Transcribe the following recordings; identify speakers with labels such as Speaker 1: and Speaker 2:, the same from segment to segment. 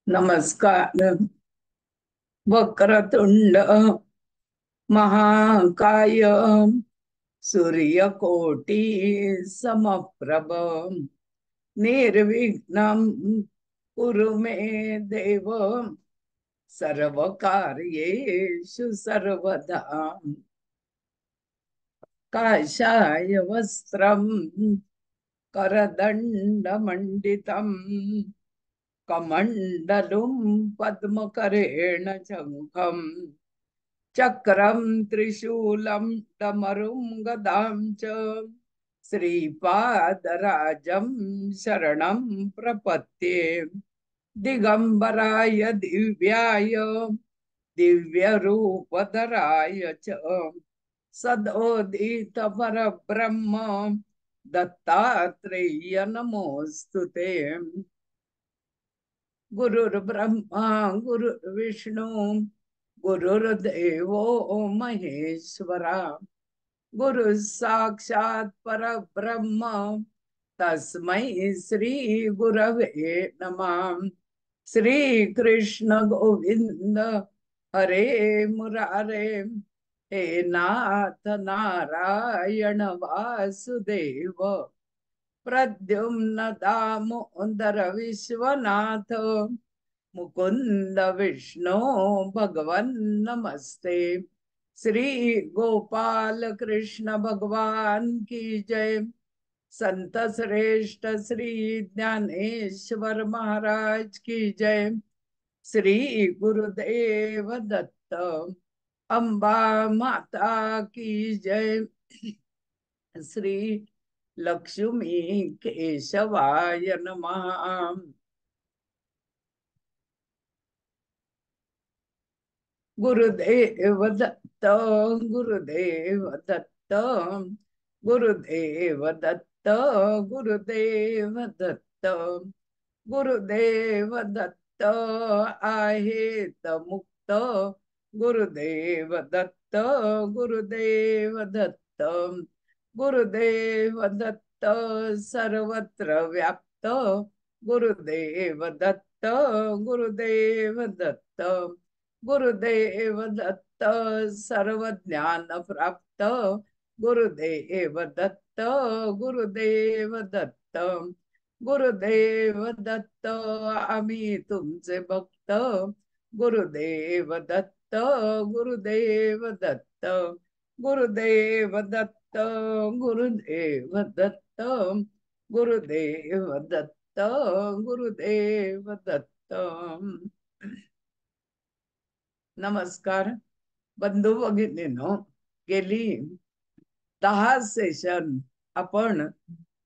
Speaker 1: नमस्कार. वक्रतुंड महाकाय सूर्यकोटी समप्रभ निर्विघ्नं कुरु मे देव सर्वकार्येषु सर्वदा। काषाय वस्त्रं करदण्डमण्डितं कमण्डलुं पद्मकरेण शङ्खम् चक्रं त्रिशूलं डमरुं गदां च श्रीपादराजं शरणं प्रपद्ये। दिगंबराय दिव्याय दिव्यरूपधराय च सदोदित परब्रह्म दत्तात्रेय नमोस्तुते। गुरुर्ब्रह्मा गुरुर्विष्णु गुरुर्देवो महेश्वरा गुरु साक्षात् परब्रह्म तस्मै श्री गुरवे नमः। श्री कृष्ण गोविंद हरे मुरारे हे नाथ नारायण वासुदेव प्रद्युम्न दामोदर विश्वनाथ मुकुंद विष्णु भगवन नमस्ते। श्री गोपाल कृष्ण भगवान की जय। संत श्रेष्ठ श्री ज्ञानेश्वर महाराज की जय। श्री गुरुदेव दत्त अंबा माता की जय। श्री लक्ष्मी केशवाय नमः। गुरुदेव दत्त गुरुदेव दत्त गुरुदेव दत्त गुरुदेव दत्त गुरुदेव दत्त आहेत मुक्त गुरुदेव दत्त गुरुदेव दत्त गुरुदेव दत्त सर्वत्र व्याप्त गुरुदेव दत्त गुरुदेव दत्त गुरुदेव दत्त सर्व ज्ञान प्राप्त गुरुदेव दत्त गुरुदेव दत्त गुरुदेव दत्त आम्ही तुमचे भक्त गुरुदेव दत्त गुरुदेव दत्त गुरुदेव दत्त गुरुदेव दत्त गुरुदेव दत्त गुरुदेव दत्त। नमस्कार बंधू भगिनींनो, गेली 10 सेशन आपण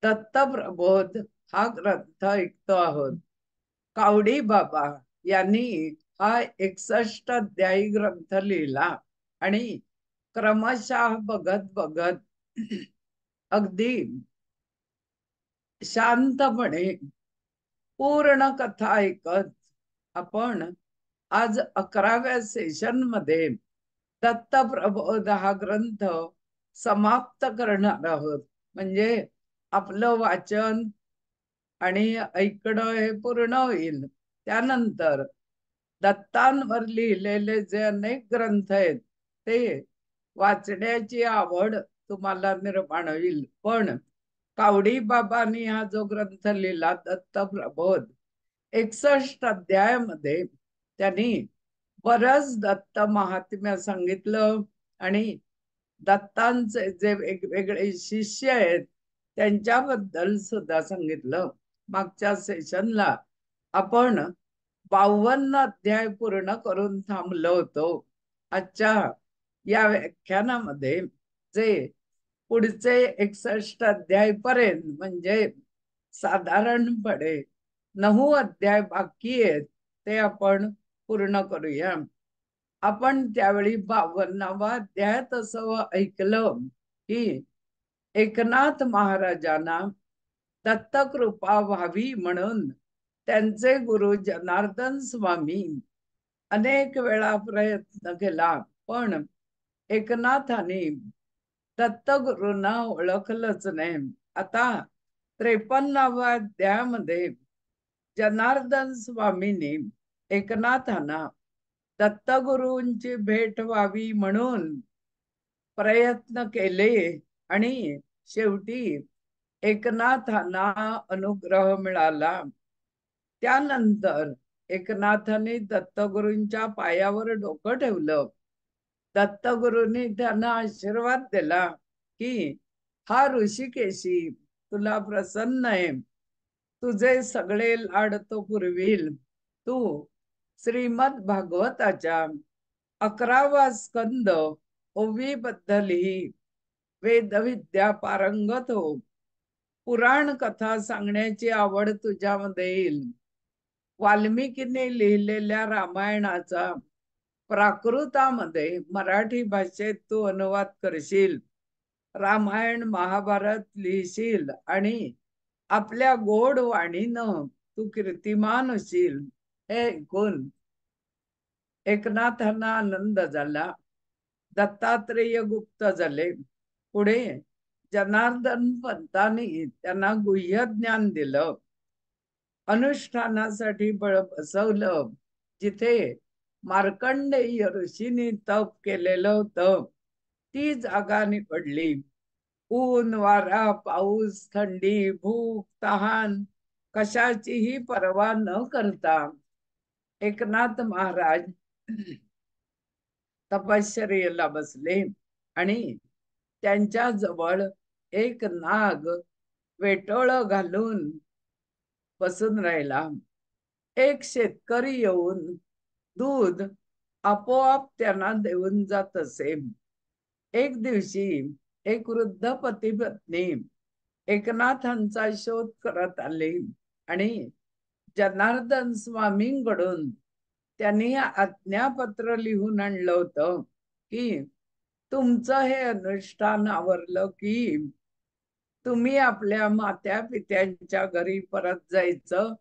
Speaker 1: दत्तप्रबोध हा ग्रंथ ऐकतो आहोत। कावडी बाबा यांनी हा 61 अध्यायी ग्रंथ लिहिला आणि क्रमशः बघत बघत अगदी शांतपणे पूर्ण कथा ऐकत आपण आज 11व्या सेशन मध्ये दत्तप्रबोध हा ग्रंथ समाप्त करणार आहोत। म्हणजे आपलं वाचन आणि ऐकणं हे पूर्ण होईल। त्यानंतर दत्तांवर लिहिलेले जे अनेक ग्रंथ आहेत ते वाचण्याची आवड तुम्हाला निर्माण होईल। पण कावडी बाबांनी हा जो ग्रंथ लिहिला दत्तप्रबोध 61 अध्यायामध्ये त्यांनी बरंच दत्त महात्म्य सांगितलं आणि दत्तांचे जे वेगवेगळे शिष्य आहेत त्यांच्याबद्दल सुद्धा सांगितलं। मागच्या सेशनला आपण 52 अध्याय पूर्ण करून थांबलो होतो। आजच्या या व्याख्यानामध्ये जे पुढचे 61 अध्याय पर्यंत म्हणजे साधारणपणे 9 अध्याय बाकी आहेत ते आपण पूर्ण करूया। आपण त्यावेळी 52वा अध्यायात असं ऐकलं की एकनाथ महाराजांना दत्तकृपा व्हावी म्हणून त्यांचे गुरु जनार्दन स्वामी अनेक वेळा प्रयत्न केला, पण एकनाथाने दत्तगुरूंना ओळखलंच नाही। आता 53व्या अध्यायामध्ये जनार्दन स्वामींनी एकनाथांना दत्तगुरूंची भेट व्हावी म्हणून प्रयत्न केले आणि शेवटी एकनाथांना अनुग्रह मिळाला. त्यानंतर एकनाथाने दत्तगुरूंच्या पायावर डोकं ठेवलं. दत्तगुरूंनी त्यांना आशीर्वाद दिला की हा ऋषिकेशी तुला प्रसन्न आहे, तुझे सगळे लाड तो पुरविल. तू श्रीमद भागवताच्या 11वा स्कंद ओवी बद्दल ही वेदविद्या पारंगत हो. पुराण कथा सांगण्याची आवड तुझ्यामध्ये येईल. वाल्मिकीने लिहिलेल्या रामायणाचा प्राकृतामध्ये मराठी भाषेत तू अनुवाद करशील. रामायण महाभारत लिहिशील आणि आपल्या गोड वाणीनं तू कीर्तिमान होशील. हे ऐकून एकनाथांना आनंद झाला. दत्तात्रेय गुप्त झाले. पुढे जनार्दन पंतांनी त्यांना गुह्य ज्ञान दिलं. अनुष्ठानासाठी बळ बसवलं. जिथे मार्कंडेय ऋषींनी तप केलेलं होतं ती जागा निवडली. ऊन वारा पाऊस थंडी भूक तहान कशाचीही पर्वा न करता एकनाथ महाराज तपश्चर्येला बसले आणि त्यांच्या जवळ एक नाग वेटोळ घालून बसून राहिला. एक शेतकरी येऊन दूध आपोआप त्यांना देऊन जात असे. एक दिवशी एक वृद्ध पती पत्नी एकनाथांचा शोध करत आले आणि जनार्दन स्वामींकडून त्यांनी आज्ञापत्र लिहून आणलं होतं की तुमचं हे अनुष्ठान आवरलं की तुम्ही आपल्या मात्या पित्यांच्या घरी परत जायचं,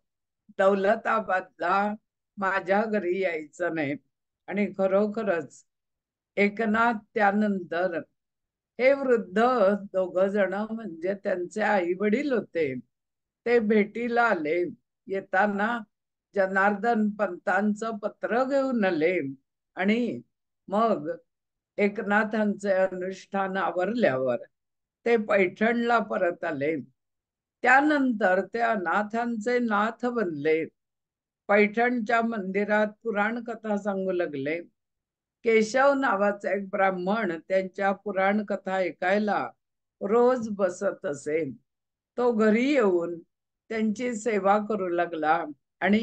Speaker 1: दौलताबादला माझ्या घरी यायचं नाही. आणि खरोखरच एकनाथ त्यानंतर हे वृद्ध दोघ जण म्हणजे त्यांचे आई वडील होते, ते भेटीला आले. येताना जनार्दन पंतांचं पत्र घेऊन आले आणि मग एकनाथांचे अनुष्ठान आवरल्यावर ते पैठणला परत आले. त्यानंतर ते अनाथांचे नाथ बनले. पैठणच्या मंदिरात पुराण कथा सांगू लागले. केशव नावाचा एक ब्राह्मण त्यांच्या पुराण कथा ऐकायला रोज बसत असे. तो घरी येऊन त्यांची सेवा करू लागला आणि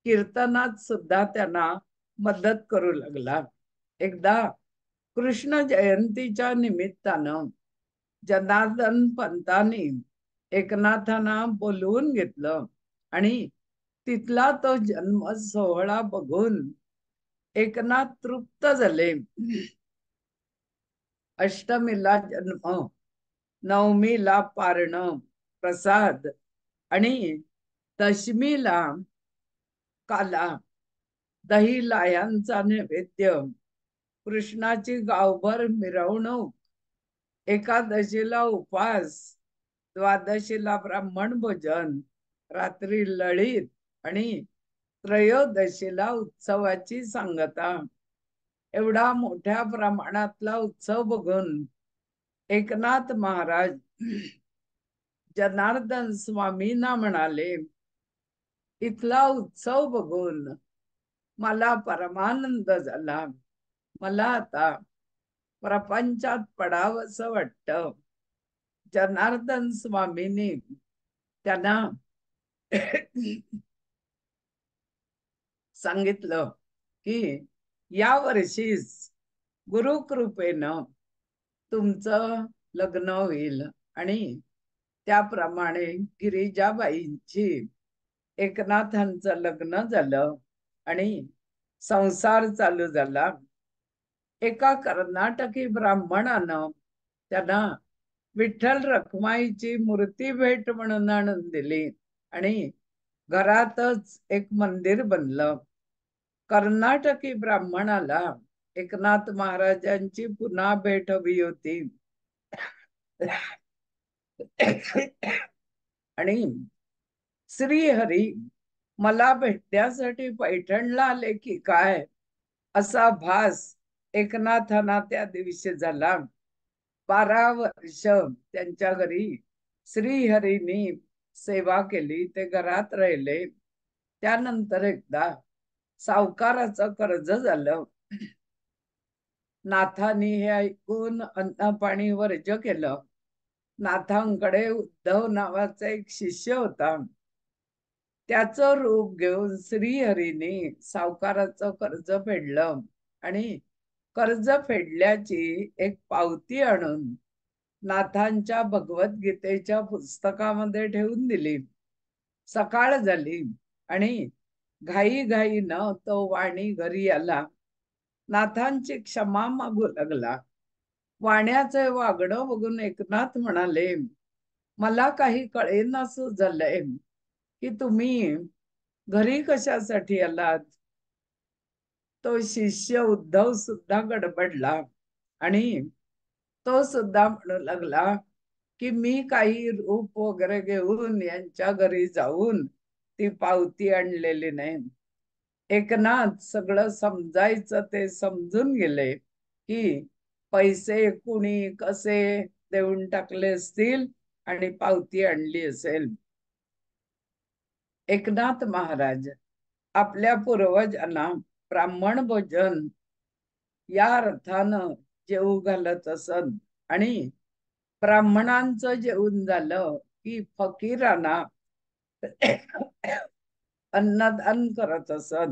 Speaker 1: कीर्तनात सुद्धा त्यांना मदत करू लागला. एकदा कृष्ण जयंतीच्या निमित्तानं जनार्दन पंतांनी एकनाथांना बोलवून घेतलं आणि तिथला तो जन्म सोहळा बघून एकनाथ तृप्त झाले. अष्टमीला जन्म, नवमीला पारण प्रसाद आणि दशमीला काला दही लायांचा नैवेद्य, कृष्णाची गावभर मिरवणूक, एकादशीला उपवास, द्वादशीला ब्राह्मण भोजन, रात्री लळीत आणि त्रयोदशीला उत्सवाची सांगता. एवढा मोठ्या प्रमाणातला उत्सव बघून एकनाथ महाराज जनार्दन स्वामींना म्हणाले, इथला उत्सव बघून मला परमानंद झाला. मला आता प्रपंचात पडावंसं वाटतं. जनार्दन स्वामींनी त्यांना सांगितलं की या वर्षीच गुरुकृपेनं तुमचं लग्न होईल. आणि त्याप्रमाणे गिरिजाबाईंची एकनाथांचं लग्न झालं आणि संसार चालू झाला. एका कर्नाटकी ब्राह्मणानं त्यांना विठ्ठल रखुमाईची मूर्ती भेट म्हणून आणून दिली आणि घरातच एक मंदिर बनलं. कर्नाटकी ब्राह्मणाला एकनाथ महाराजांची पुन्हा भेट हवी होती आणि श्रीहरी मला भेटण्यासाठी पैठणला आले की काय असा भास एकनाथांना त्या दिवशी झाला. 12 वर्ष त्यांच्या घरी श्रीहरीनी सेवा केली, ते घरात राहिले. त्यानंतर एकदा सावकाराचं कर्ज झालं. नाथांनी हे ऐकून अन्न पाणी वर्ज केलं. नाथांकडे उद्धव नावाचा एक शिष्य होता. त्याचं रूप घेऊन श्रीहरीने सावकाराचं कर्ज फेडलं आणि कर्ज फेडल्याची एक पावती आणून नाथांच्या भगवद्गीतेच्या पुस्तकामध्ये ठेवून दिली. सकाळ झाली आणि घाईघाईनं तो वाणी घरी आला. नाथांची क्षमा मागू लागला. वाण्याचे वागणं बघून एकनाथ म्हणाले, मला काही कळेनासं झालंय की तुम्ही घरी कशासाठी आलात. तो शिष्य उद्धव सुद्धा गडबडला आणि तो सुद्धा म्हणू लागला की मी काही रूप वगैरे घेऊन यांच्या घरी जाऊन ती पावती आणलेली नाही. एकनाथ सगळं समजायचं ते समजून गेले की पैसे कुणी कसे देऊन टाकले असतील आणि पावती आणली असेल. एकनाथ महाराज आपल्या पूर्वजांना ब्राह्मण भोजन या अर्थानं जेवू घालत असत आणि ब्राह्मणांचं जेवून झालं की फकीरांना अन्नदान करत असत.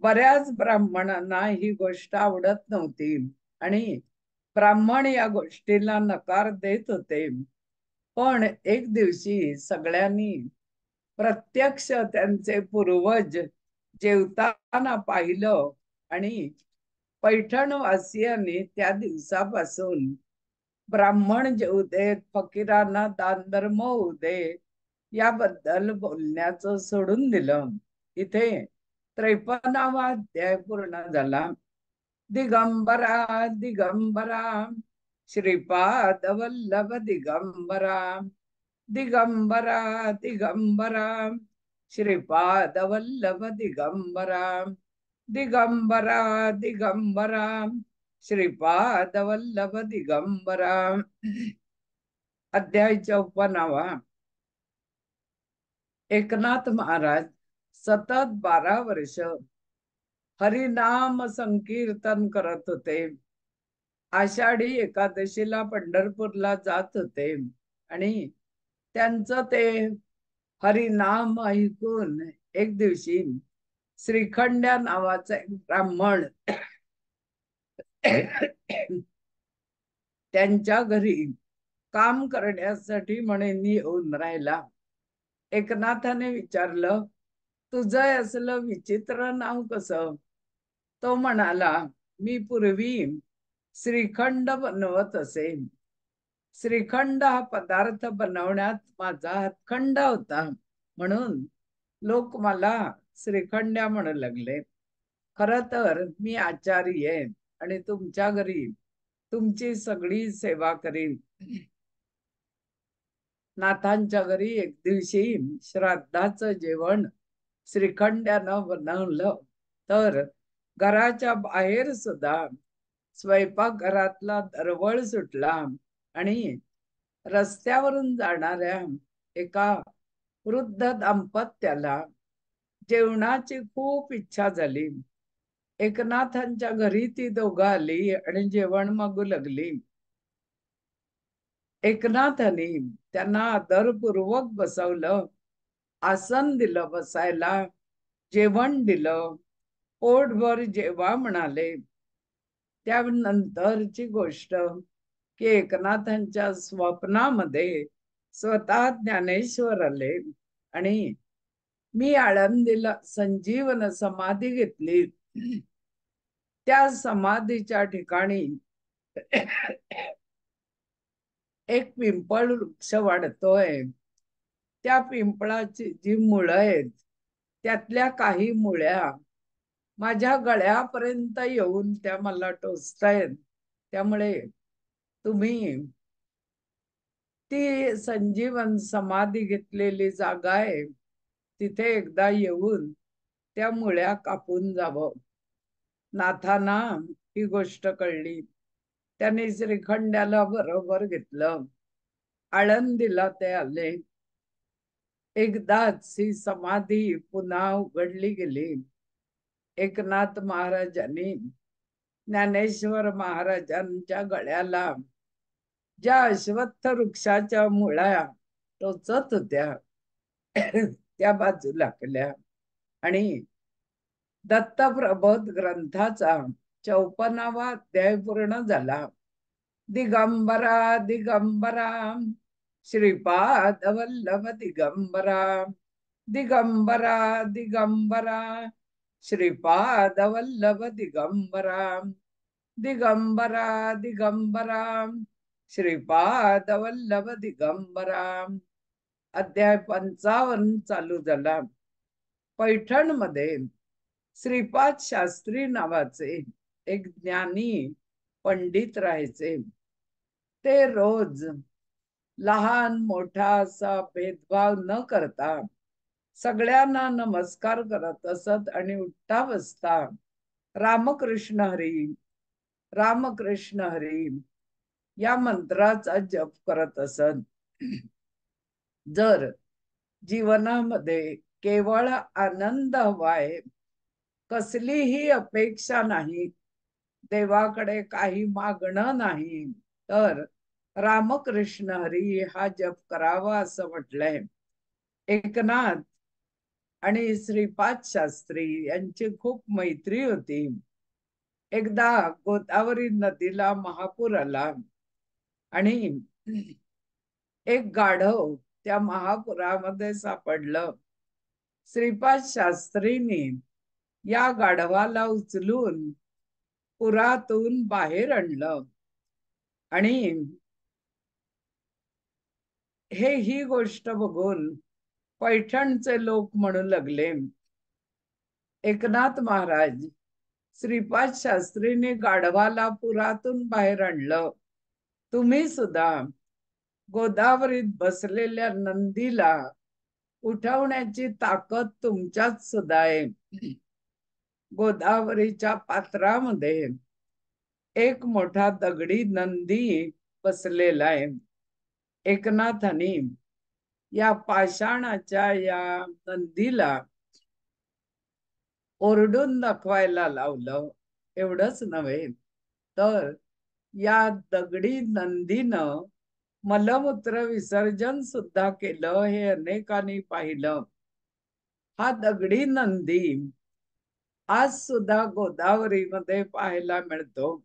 Speaker 1: बऱ्याच ब्राह्मणांना ही गोष्ट आवडत नव्हती आणि ब्राह्मण या गोष्टीला नकार देत होते. पण एक दिवशी सगळ्यांनी प्रत्यक्ष त्यांचे पूर्वज जेवताना पाहिलं आणि पैठणवासियांनी त्या दिवसापासून ब्राह्मण जेवू देत, फकीरांना दान धर्म होऊ दे याबद्दल बोलण्याचं सोडून दिलं. इथे 53वा अध्याय पूर्ण झाला. दिगंबरा दिगंबरा श्रीपाद वल्लभ दिगंबरा, दिगंबरा दिगंबरा श्रीपाद वल्लभ दिगंबरा, दिगंबरा दिगंबरा श्रीपाद वल्लभ दिगंबरा. अध्याय 54वा. एकनाथ महाराज सतत 12 वर्ष हरिनाम संकीर्तन करत होते. आषाढी एकादशीला पंढरपूरला जात होते आणि त्यांचं ते हरिनाम ऐकून एक दिवशी श्रीखंड्या नावाचा एक ब्राह्मण त्यांच्या घरी काम करण्यासाठी म्हणे येऊन राहिला. एकनाथाने विचारलं, तुझं असलं विचित्र नाव कसं? तो म्हणाला, मी पूर्वी श्रीखंड बनवत असे. श्रीखंड हा पदार्थ बनवण्यात माझा हातखंडा होता, म्हणून लोक मला श्रीखंड्या म्हणू लागले. खर तर मी आचारी आहे आणि तुमच्या घरी तुमची सगळी सेवा करीन. नाथांच्या घरी एक दिवशी श्राद्धाचं जेवण श्रीखंड्यानं बनवलं तर घराच्या बाहेर सुद्धा स्वयंपाकघरातला दरवळ सुटला आणि रस्त्यावरून जाणाऱ्या एका वृद्ध दाम्पत्याला जेवणाची खूप इच्छा झाली. एकनाथांच्या घरी ती दोघं आली आणि जेवण मागू लागली. एकनाथांनी त्यांना आदरपूर्वक बसवलं, आसन दिलं बसायला, जेवण दिलं, पोटभर जेवा म्हणाले. त्यानंतरची गोष्ट की एकनाथांच्या स्वप्नामध्ये स्वतः ज्ञानेश्वर आले आणि मी आळंदीला संजीवन समाधी घेतली. त्या समाधीच्या ठिकाणी एक पिंपळ वृक्ष वाढतोय. त्या पिंपळाची जी मुळं आहेत त्यातल्या काही मुळ्या माझ्या गळ्यापर्यंत येऊन त्या मला टोचतायत. त्यामुळे तुम्ही ती संजीवन समाधी घेतलेली जागा आहे तिथे एकदा येऊन त्या मुळ्या कापून जावं. नाथांना ही गोष्ट कळली. त्याने श्रीखंड्याला बरोबर घेतलं. आळंदीला ते आले. एकदाच ही समाधी पुन्हा उघडली गेली. एकनाथ महाराजांनी ज्ञानेश्वर महाराजांच्या गळ्याला ज्या अश्वत्थ वृक्षाच्या मुळ्या टोचत होत्या त्या बाजूला केल्या आणि दत्तप्रबोध ग्रंथाचा 54वा अध्याय पूर्ण झाला. दिगंबरा दिगंबरा श्रीपाद वल्लभ दिगंबरा, दिगंबरा दिगंबरा श्रीपाद वल्लभ दिगंबरा, दिगंबरा दिगंबरा श्रीपाद वल्लभ दिगंबरा. अध्याय 55 चालू झाला. पैठण मध्ये श्रीपाद शास्त्री नावाचे एक ज्ञानी पंडित राहायचे. ते रोज लहान मोठा असा भेदभाव न करता सगळ्यांना नमस्कार करत असत आणि उठता बसता रामकृष्ण हरी रामकृष्ण हरी या मंत्राचा जप करत असत. जर जीवनामध्ये केवळ आनंद हवाय, कसलीही अपेक्षा नाही, देवाकडे काही मागणं नाही, तर रामकृष्ण हरी हा जप करावा असं म्हटलंय. एकनाथ आणि श्रीपाद शास्त्री यांची खूप मैत्री होती. एकदा गोदावरी नदीला महापूर आला आणि एक गाढव त्या महापुरामध्ये सापडलं. श्रीपाद शास्त्रींनी या गाढवाला उचलून पुरातून बाहेर आणलं आणि ही गोष्ट बघून पैठणचे लोक म्हणू लागले, एकनाथ महाराज, श्रीपाद शास्त्रीने गाढवाला पुरातून बाहेर आणलं, तुम्ही सुद्धा गोदावरीत बसलेल्या नंदीला उठवण्याची ताकद तुमच्यात सुद्धा आहे. गोदावरीच्या पात्रामध्ये एक मोठा दगडी नंदी बसलेला आहे. एकनाथांनी या पाषाणाच्या या नंदीला ओरडून दाखवायला लावलं. एवढंच नव्हे तर या दगडी नंदीनं मलमूत्र विसर्जन सुद्धा केलं. हे अनेकांनी पाहिलं. हा दगडी नंदी आज सुद्धा गोदावरीमध्ये पाहायला मिळतो.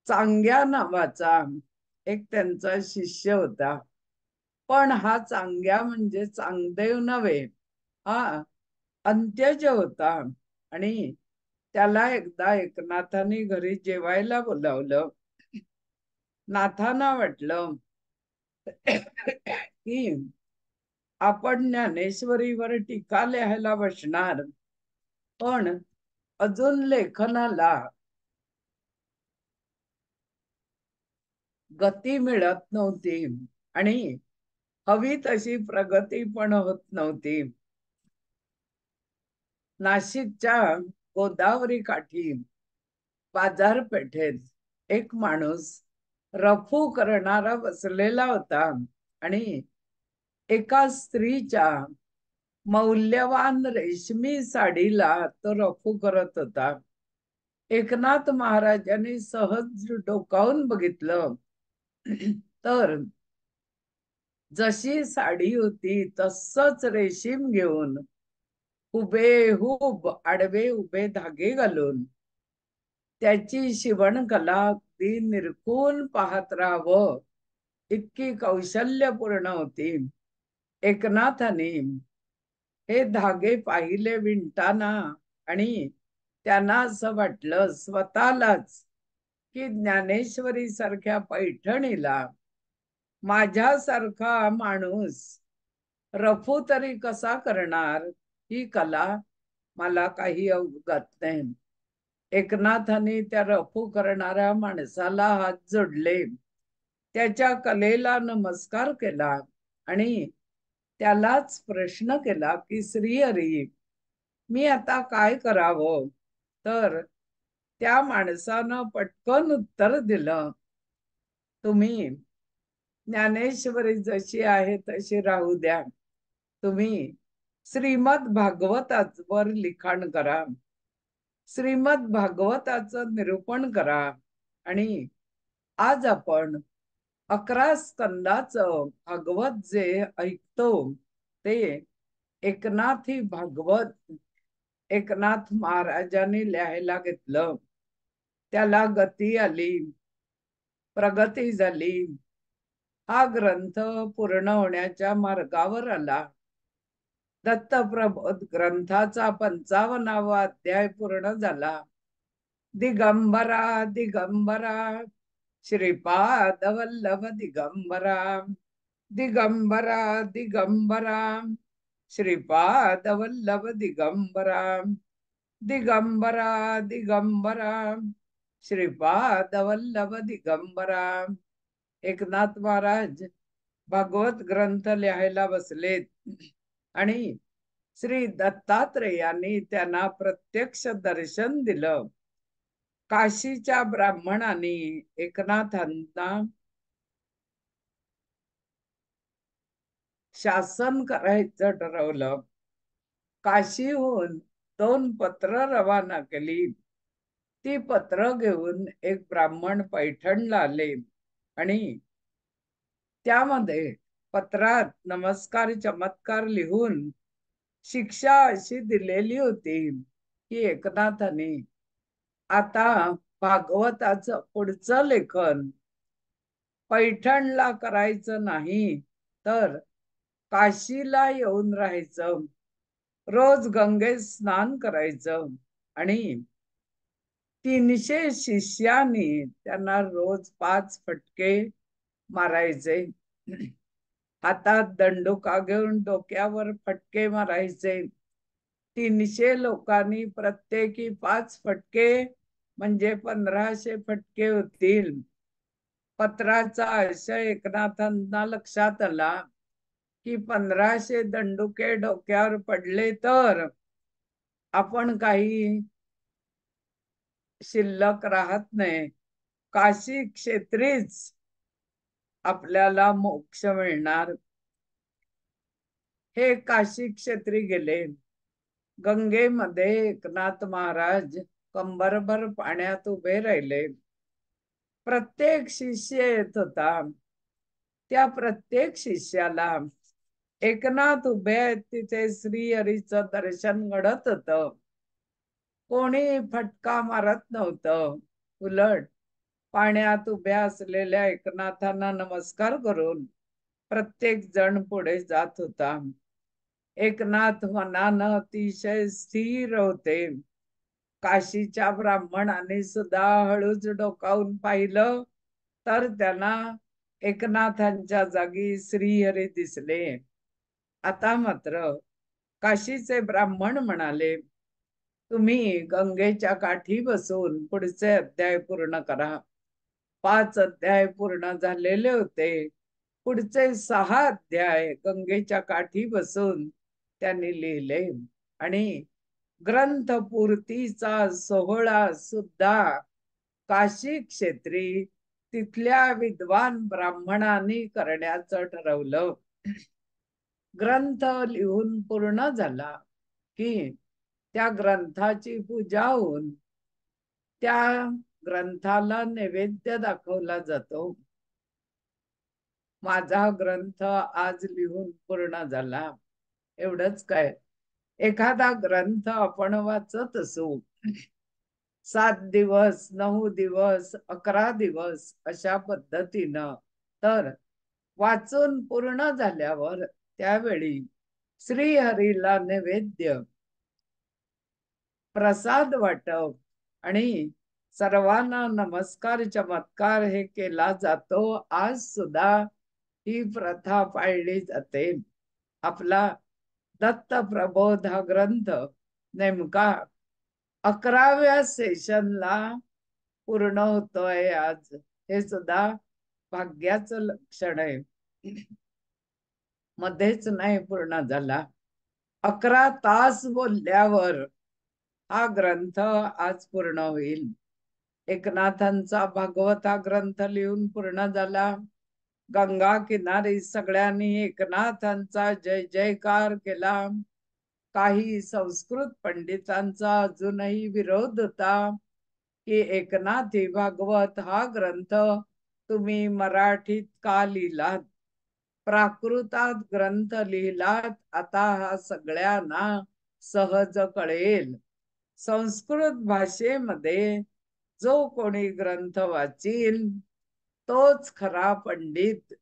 Speaker 1: चांग्या नावाचा एक त्यांचा शिष्य होता, पण हा चांग्या म्हणजे चांगदेव नव्हे, हा अंत्यज होता. आणि त्याला एकदा एकनाथांनी घरी जेवायला बोलावलं. नाथांना वाटलं की आपण ज्ञानेश्वरीवर टीका लिहायला बसणार, पण अजून लेखनाला गती मिळत नव्हती आणि हवी तशी प्रगती पण होत नव्हती. नाशिकच्या गोदावरी काठी बाजारपेठेत एक माणूस रफू करणारा बसलेला होता आणि एका स्त्रीच्या मौल्यवान रेशमी साडीला तो रफू करत होता. एकनाथ महाराजांनी सहज डोकावून बघितलं तर जशी साडी होती तसंच रेशीम घेऊन हुबेहूब आडवे उभे धागे घालून त्याची शिवणकला अगदी निरखून पाहत राहावं इतकी कौशल्यपूर्ण होती. एकनाथांनी हे धागे पाहिले विणताना आणि त्यांना असं वाटलं स्वतःलाच की ज्ञानेश्वरी सारख्या पैठणीला माझ्यासारखा माणूस रफू तरी कसा करणार, ही कला मला काही अवगत नाही. एकनाथांनी त्या रफू करणाऱ्या माणसाला हात जोडले, त्याच्या कलेला नमस्कार केला आणि त्यालाच प्रश्न केला की श्रीहरी, मी आता काय करावं? तर त्या माणसानं पटकन उत्तर दिलं, तुम्ही ज्ञानेश्वरी जशी आहे तशी राहू द्या, तुम्ही श्रीमद भागवतावर लिखाण करा, श्रीमद भागवताचं निरूपण करा. आणि आज आपण 11 स्कंदाचं भागवत जे ऐकतो ते एकनाथी भागवत एकनाथ महाराजांनी लिहायला घेतलं. त्याला गती आली, प्रगती झाली. हा ग्रंथ पूर्ण होण्याच्या मार्गावर आला. दत्तप्रबोध ग्रंथाचा 55वा अध्याय पूर्ण झाला. दिगंबरा दिगंबरा श्रीपाद वल्लभ दिगंबरा, दिगंबरा दिगंबरा श्रीपाद वल्लभ दिगंबरा, दिगंबरा दिगंबरा श्रीपाद वल्लभ दिगंबरा. एकनाथ महाराज भागवत ग्रंथ लिहायला बसलेत आणि श्री दत्तात्रेयांनी त्यांना प्रत्यक्ष दर्शन दिलं. काशीच्या ब्राह्मणांनी एकनाथांना शासन करायचं ठरवलं. काशीहून 2 पत्र रवाना केली. ती पत्र घेऊन एक ब्राह्मण पैठणला आले आणि त्यामध्ये पत्रात नमस्कार चमत्कार लिहून शिक्षा अशी दिलेली होती की एकनाथाने आता भागवताचं पुढचं लेखन पैठणला करायचं नाही, तर काशीला येऊन राहायचं, रोज गंगेत स्नान करायचं आणि 300 शिष्यांनी त्यांना रोज 5 फटके मारायचे. हातात दंडुका घेऊन डोक्यावर फटके मारायचे. 300 लोकांनी प्रत्येकी 5 फटके म्हणजे 1500 फटके होतील. पत्राचा आशय एकनाथांना लक्षात आला की 1500 दंडुके डोक्यावर पडले तर आपण काही शिल्लक राहत नाही. काशी क्षेत्रीच आपल्याला मोक्ष मिळणार. हे काशी क्षेत्री गेले. गंगेमध्ये एकनाथ महाराज कंबरभर पाण्यात उभे राहिले. प्रत्येक शिष्य येत होता. त्या प्रत्येक शिष्याला एकनाथ उभे आहेत तिथे श्रीहरीचं दर्शन घडत होतं. कोणी फटका मारत नव्हतं. उलट पाण्यात उभ्या असलेल्या एकनाथांना नमस्कार करून प्रत्येक जण पुढे जात होता. एकनाथ मनानं अतिशय स्थिर होते. काशीच्या ब्राह्मणाने सुद्धा हळूच डोकावून पाहिलं तर त्यांना एकनाथांच्या जागी श्रीहरी दिसले. आता मात्र काशीचे ब्राह्मण म्हणाले, तुम्ही गंगेच्या काठी बसून पुढचे अध्याय पूर्ण करा. 5 अध्याय पूर्ण झालेले होते. पुढचे 6 अध्याय गंगेच्या काठी बसून त्यांनी लिहिले आणि ग्रंथपूर्तीचा सोहळा सुद्धा काशी क्षेत्री तिथल्या विद्वान ब्राह्मणांनी करण्याचं ठरवलं. ग्रंथ लिहून पूर्ण झाला की त्या ग्रंथाची पूजा होऊन त्या ग्रंथाला नैवेद्य दाखवला जातो. माझा ग्रंथ आज लिहून पूर्ण झाला. एवढंच काय, एखादा ग्रंथ आपण वाचत असू 7 दिवस, 9 दिवस, 11 दिवस अशा पद्धतीनं, तर वाचून पूर्ण झाल्यावर त्यावेळी श्रीहरीला नैवेद्य प्रसाद वाटप आणि सर्वांना नमस्कार चमत्कार हे केला जातो. आज सुद्धा ही प्रथा पाळली जाते. आपला दत्त प्रबोध हा ग्रंथ नेमका 11व्या सेशनला पूर्ण होतोय आज. हे सुद्धा भाग्याचं लक्षण आहे. मध्येच नाही पूर्ण झाला. 11 तास बोलल्यावर हा ग्रंथ आज पूर्ण होईल. एकनाथांचा भागवत हा ग्रंथ लिहून पूर्ण झाला. गंगा किनारी सगळ्यांनी एकनाथांचा जय जयकार केला. काही संस्कृत पंडितांचा अजूनही विरोध होता की एकनाथी भागवत हा ग्रंथ तुम्ही मराठीत का लिहिलात, प्राकृतात ग्रंथ लिहिलात, आता हा सगळ्यांना सहज कळेल. संस्कृत भाषेमध्ये जो कोणी ग्रंथ वाचील तोच खरा पंडित.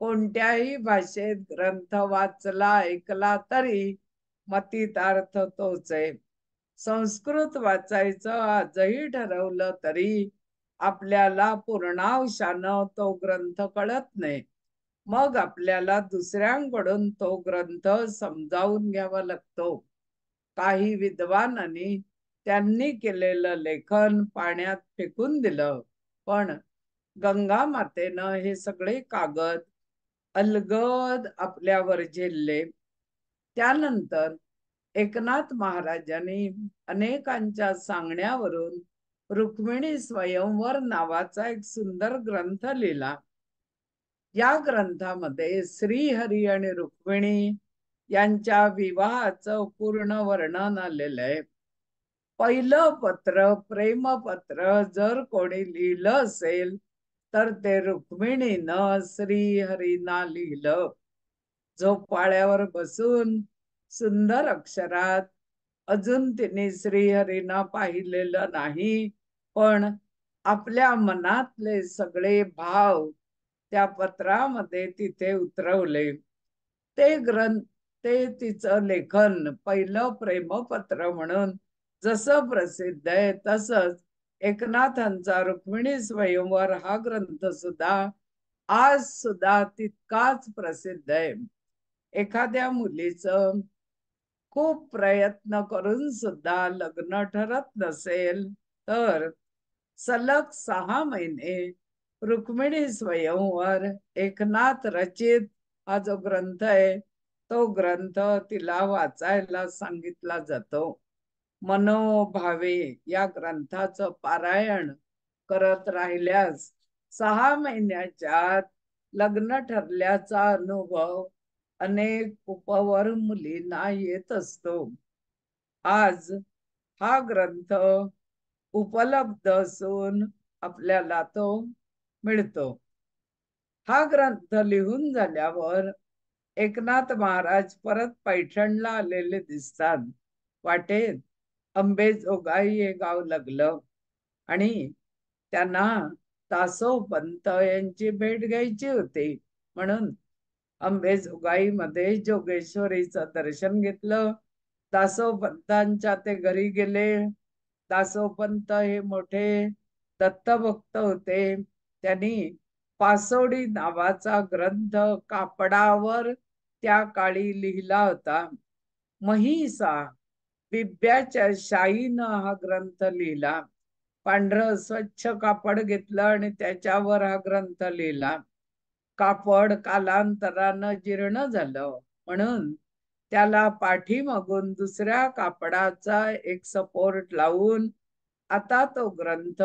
Speaker 1: कोणत्याही भाषेत ग्रंथ वाचला ऐकला तरी मतितार्थ तोच आहे. संस्कृत वाचायचं आजही ठरवलं तरी आपल्याला पूर्णांशानं तो ग्रंथ कळत नाही. मग आपल्याला दुसऱ्यांकडून तो ग्रंथ समजावून घ्यावा लागतो. काही विद्वानांनी त्यांनी केलेलं लेखन पाण्यात फेकून दिलं, पण गंगा मातेनं हे सगळे कागद अलगद आपल्यावर झेलले. त्यानंतर एकनाथ महाराजांनी अनेकांच्या सांगण्यावरून रुक्मिणी स्वयंवर नावाचा एक सुंदर ग्रंथ लिहिला. या ग्रंथामध्ये श्रीहरी आणि रुक्मिणी यांच्या विवाहाचं पूर्ण वर्णन आलेलं आहे. पहिलं पत्र, प्रेमपत्र जर कोणी लिहिलं असेल तर ते रुक्मिणीनं श्रीहरींना लिहिलं. झोपाळ्यावर बसून सुंदर अक्षरात, अजून तिने श्रीहरींना पाहिलेलं नाही, पण आपल्या मनातले सगळे भाव त्या पत्रामध्ये तिथे उतरवले. ते तिचं लेखन पहिलं प्रेमपत्र म्हणून जसं प्रसिद्ध आहे, तसंच एकनाथांचा रुक्मिणी स्वयंवर हा ग्रंथ सुद्धा आज सुद्धा तितकाच प्रसिद्ध आहे. एखाद्या मुलीचं खूप प्रयत्न करून सुद्धा लग्न ठरत नसेल तर सलग 6 महिने रुक्मिणी स्वयंवर एकनाथ रचित हा जो ग्रंथ आहे तो ग्रंथ तिला वाचायला सांगितला जातो. मनोभावे या ग्रंथाचं पारायण करत राहिल्यास 6 महिन्याच्या आत लग्न ठरल्याचा अनुभव अनेक उपवर मुलींना येत असतो. आज हा ग्रंथ उपलब्ध असून आपल्याला तो मिळतो. हा ग्रंथ लिहून झाल्यावर एकनाथ महाराज परत पैठणला आलेले दिसतात. वाटेत अंबेजोगाई हे गाव लागलं आणि त्यांना दासोपंत यांची भेट घ्यायची होती, म्हणून अंबेजोगाईमध्ये जोगेश्वरीचं दर्शन घेतलं. दासोपंतांच्या ते घरी गेले. दासोपंत हे मोठे दत्तभक्त होते. त्यांनी पासोडी नावाचा ग्रंथ कापडावर त्या काळी लिहिला होता. महिसा बिब्याच्या शाईनं हा ग्रंथ लिहिला. पांढरं स्वच्छ कापड घेतलं आणि त्याच्यावर हा ग्रंथ लिहिला. कापड कालांतरानं जीर्ण झालं म्हणून त्याला पाठीमागून दुसऱ्या कापडाचा एक सपोर्ट लावून आता तो ग्रंथ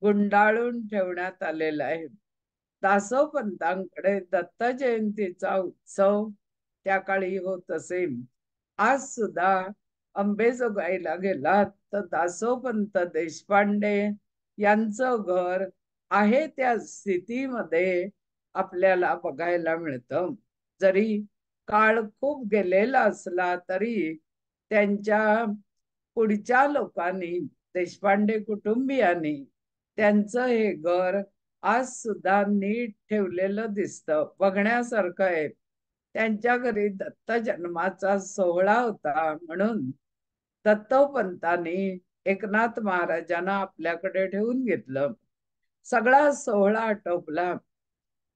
Speaker 1: गुंडाळून ठेवण्यात आलेला आहे. दासोपंतांकडे दत्त जयंतीचा उत्सव त्या काळी होत असेल. आज सुद्धा अंबेजोगाईला गेलात तर दासोपंत देशपांडे यांचं घर आहे त्या स्थितीमध्ये आपल्याला बघायला मिळतं. जरी काळ खूप गेलेला असला तरी त्यांच्या पुढच्या लोकांनी, देशपांडे कुटुंबियांनी त्यांचं हे घर आज सुद्धा नीट ठेवलेलं दिसतं, बघण्यासारखं आहे. त्यांच्या घरी दत्त जन्माचा सोहळा होता म्हणून दत्तोपंतांनी एकनाथ महाराजांना आपल्याकडे ठेवून घेतलं. सगळा सोहळा आटोपला.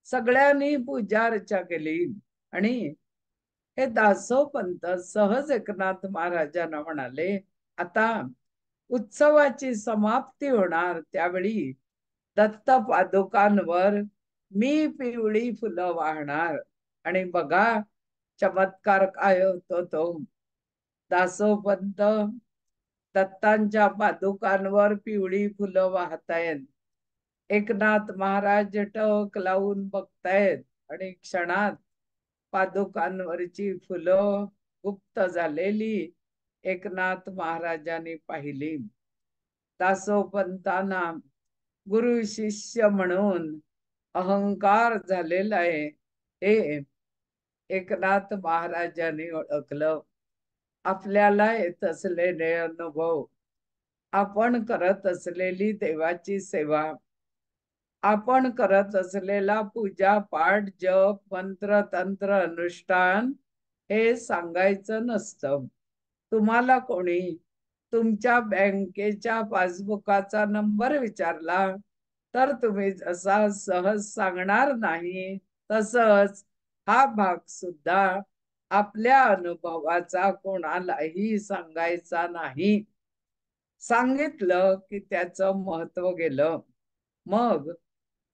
Speaker 1: सगळ्यांनी पूजा अर्चा केली आणि हे दासोपंत सहज एकनाथ महाराजांना म्हणाले, आता उत्सवाची समाप्ती होणार, त्यावेळी दत्त पादुकांवर मी पिवळी फुलं वाहणार. आणि बघा चमत्कार काय होतो तो. दासोपंत दत्तांच्या पादुकांवर पिवळी फुलं वाहतायत. एकनाथ महाराज टक लावून बघतायत आणि क्षणात पादुकांवरची फुलं गुप्त झालेली एकनाथ महाराजांनी पाहिली. दासोपंतांना गुरु शिष्य म्हणून अहंकार झालेला आहे हे एकनाथ महाराजांनी ओळखलं. आपल्याला येत असलेले अनुभव, आपण करत असलेली देवाची सेवा, आपण करत असलेला पूजा पाठ जप मंत्र तंत्र अनुष्ठान हे सांगायचं नसतं. तुम्हाला कोणी तुमच्या बँकेच्या पासबुकाचा नंबर विचारला तर तुम्ही जसा सहज सांगणार नाही, तसंच हा भाग सुद्धा आपल्या अनुभवाचा कोणालाही सांगायचा नाही. सांगितलं की त्याचं महत्व गेलं. मग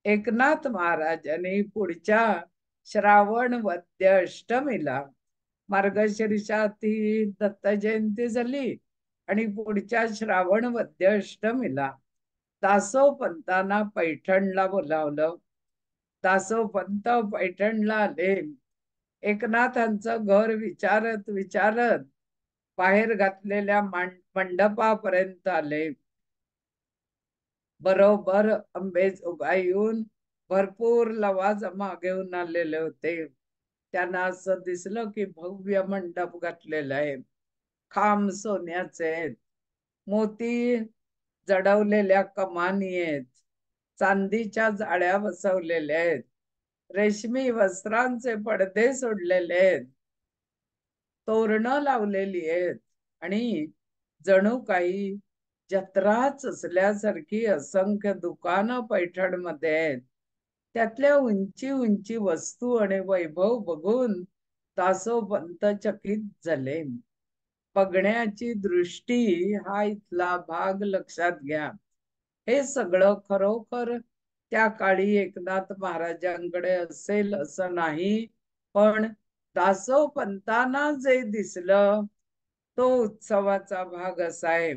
Speaker 1: एकनाथ महाराजांनी पुढच्या श्रावण वद्य अष्टमीला, मार्गशीर्षात ही दत्त जयंती झाली आणि पुढच्या श्रावण वद्य अष्टमीला दासोपंतांना पैठणला बोलावलं. दासोपंत पैठणला आले. एकनाथांचं घर विचारत विचारत बाहेर घातलेल्या मंडपापर्यंत आले. बरोबर अंबेजोगाई येऊन भरपूर लवाजमा घेऊन आलेले होते. त्यांना असं दिसलं की भव्य मंडप घातलेला आहे. खांब सोन्याचे आहेत, मोती जडवलेल्या कमानी आहेत, चांदीच्या जाळ्या बसवलेल्या आहेत, रेशमी वस्त्रांचे पडदे सोडलेले आहेत, तोरणं लावलेली आहेत आणि जणू काही जत्राच असल्यासारखी असंख्य दुकानं पैठणमध्ये आहेत. त्यातल्या उंची उंची वस्तू आणि वैभव बघून दासोपंत चकित झाले. बघण्याची दृष्टी हा इथला भाग लक्षात घ्या. हे सगळं खरोखर त्या काळी एकनाथ महाराजांकडे असेल असं नाही, पण दासोपंतांना जे दिसलं तो उत्सवाचा भाग असाय.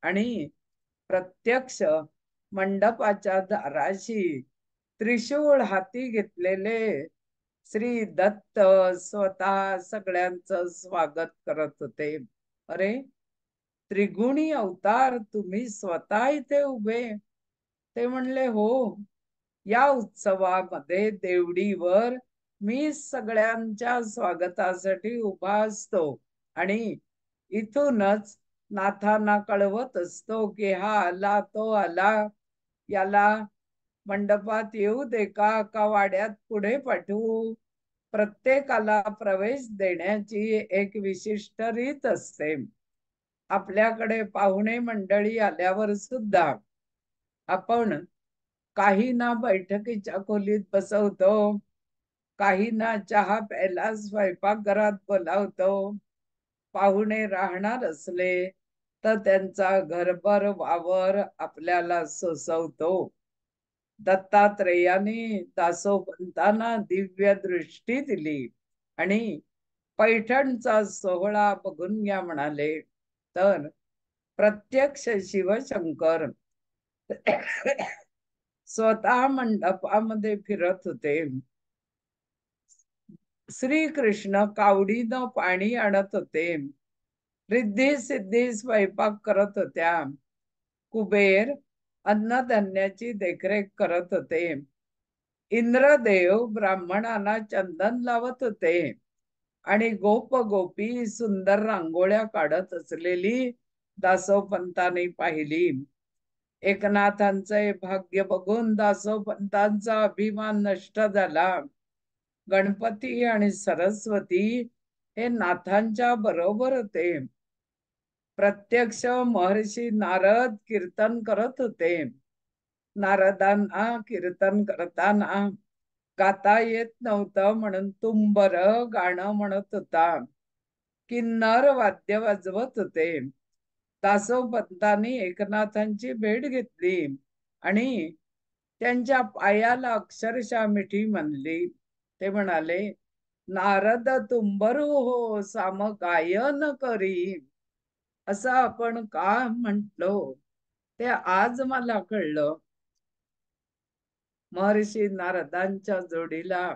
Speaker 1: आणि प्रत्यक्ष मंडपाच्या दाराशी त्रिशूळ हाती घेतलेले श्री दत्त स्वतः सगळ्यांचं स्वागत करत होते. अरे, त्रिगुणी अवतार तुम्ही स्वतः इथे उभे? ते म्हणले, हो, या उत्सवामध्ये देवडीवर मी सगळ्यांच्या स्वागतासाठी उभा असतो आणि इथूनच नाथांना कळवत असतो की हा आला तो आला, याला मंडपात येऊ दे का वाड्यात पुढे पाठवू. प्रत्येकाला प्रवेश देण्याची एक विशिष्ट रीत असते. आपल्याकडे पाहुणे मंडळी आल्यावर सुद्धा आपण काहींना बैठकीच्या खोलीत बसवतो, काहींना चहा प्यायला स्वयंपाकघरात बोलावतो. पाहुणे राहणार असले तर त्यांचा घरभर वावर आपल्याला सोसवतो. दत्तात्रेयाने दासोपंतांना दिव्य दृष्टी दिली आणि पैठणचा सोहळा बघून घ्या म्हणाले. तर प्रत्यक्ष शिवशंकर स्वतः मंडपामध्ये फिरत होते. श्रीकृष्ण कावडीनं पाणी आणत होते. रिद्धी सिद्धी स्वयंपाक करत होत्या. कुबेर अन्नधान्याची देखरेख करत होते. इंद्रदेव ब्राह्मणांना चंदन लावत होते आणि गोप गोपी सुंदर रांगोळ्या काढत असलेली दासोपंतांनी पाहिली. एकनाथांचे भाग्य बघून दासोपंतांचा अभिमान नष्ट झाला. गणपती आणि सरस्वती हे नाथांच्या बरोबर होते. प्रत्यक्ष महर्षी नारद कीर्तन करत होते. नारदांना कीर्तन करताना गाता येत नव्हतं म्हणून तुंबर गाणं म्हणत होता. किन्नर वाद्य वाजवत होते. दासोपंतांनी एकनाथांची भेट घेतली आणि त्यांच्या पायाला अक्षरशः मिठी म्हणली. ते म्हणाले, नारद तुंबरू हो साम गायन करी, असं आपण का म्हटलो ते आज मला कळलं. महर्षी नारदांच्या जोडीला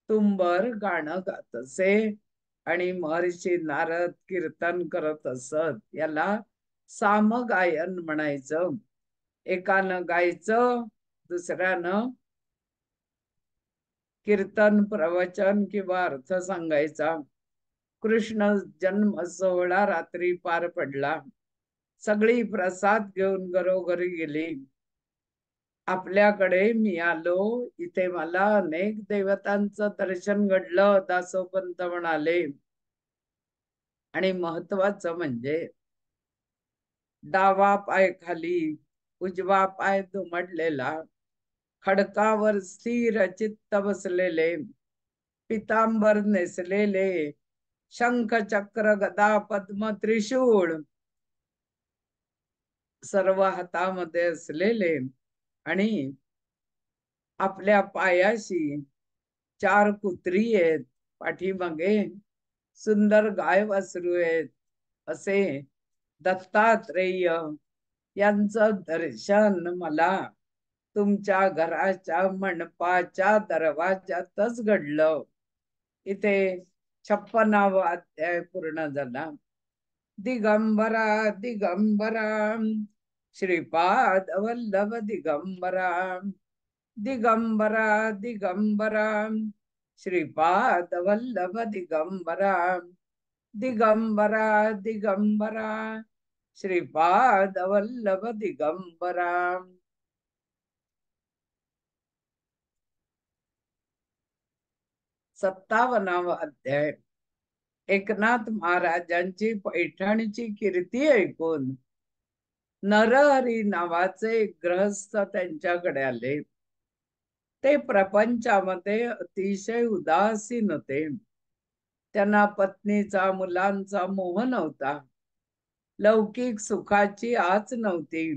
Speaker 1: तुंबर गाणं गात असे आणि महर्षी नारद कीर्तन करत असत. याला सामगायन म्हणायचं. एकानं गायचं, दुसऱ्यानं कीर्तन, प्रवचन किंवा अर्थ सांगायचा. कृष्ण जन्म सोहळा रात्री पार पडला. सगळी प्रसाद घेऊन घरोघरी गेली. आपल्याकडे मी आलो, इथे मला अनेक देवतांचं दर्शन घडलं, दासोपंत म्हणाले. आणि महत्वाचं म्हणजे डावा पाय खाली, उजवा पाय दुमडलेला, खडकावर स्थिर चित्त बसलेले, पितांबर नेसलेले, शंख चक्र गदा पद्म त्रिशूळ सर्व हातामध्ये असलेले आणि आपल्या पायाशी 4 कुत्री आहेत, पाठीमागे सुंदर गाय वासरू आहेत, असे दत्तात्रेय यांचं दर्शन मला तुमच्या घराच्या मंडपाच्या दरवाजातच घडलं. इथे 56वा अध्याय पूर्ण झाला. दिगंबरा दिगंबरा श्रीपाद वल्लभ दिगंबरा, दिगंबरा दिगंबरा श्रीपाद वल्लभ दिगंबरा, दिगंबरा दिगंबरा श्रीपाद वल्लभ दिगंबरा. 57वा अध्याय. एकनाथ महाराजांची पैठणची कीर्ती ऐकून नरहरी नावाचे एक ग्रहस्थ त्यांच्याकडे आले. ते प्रपंचामध्ये अतिशय उदासीन होते. त्यांना पत्नीचा, मुलांचा मोह नव्हता. लौकिक सुखाची आच नव्हती.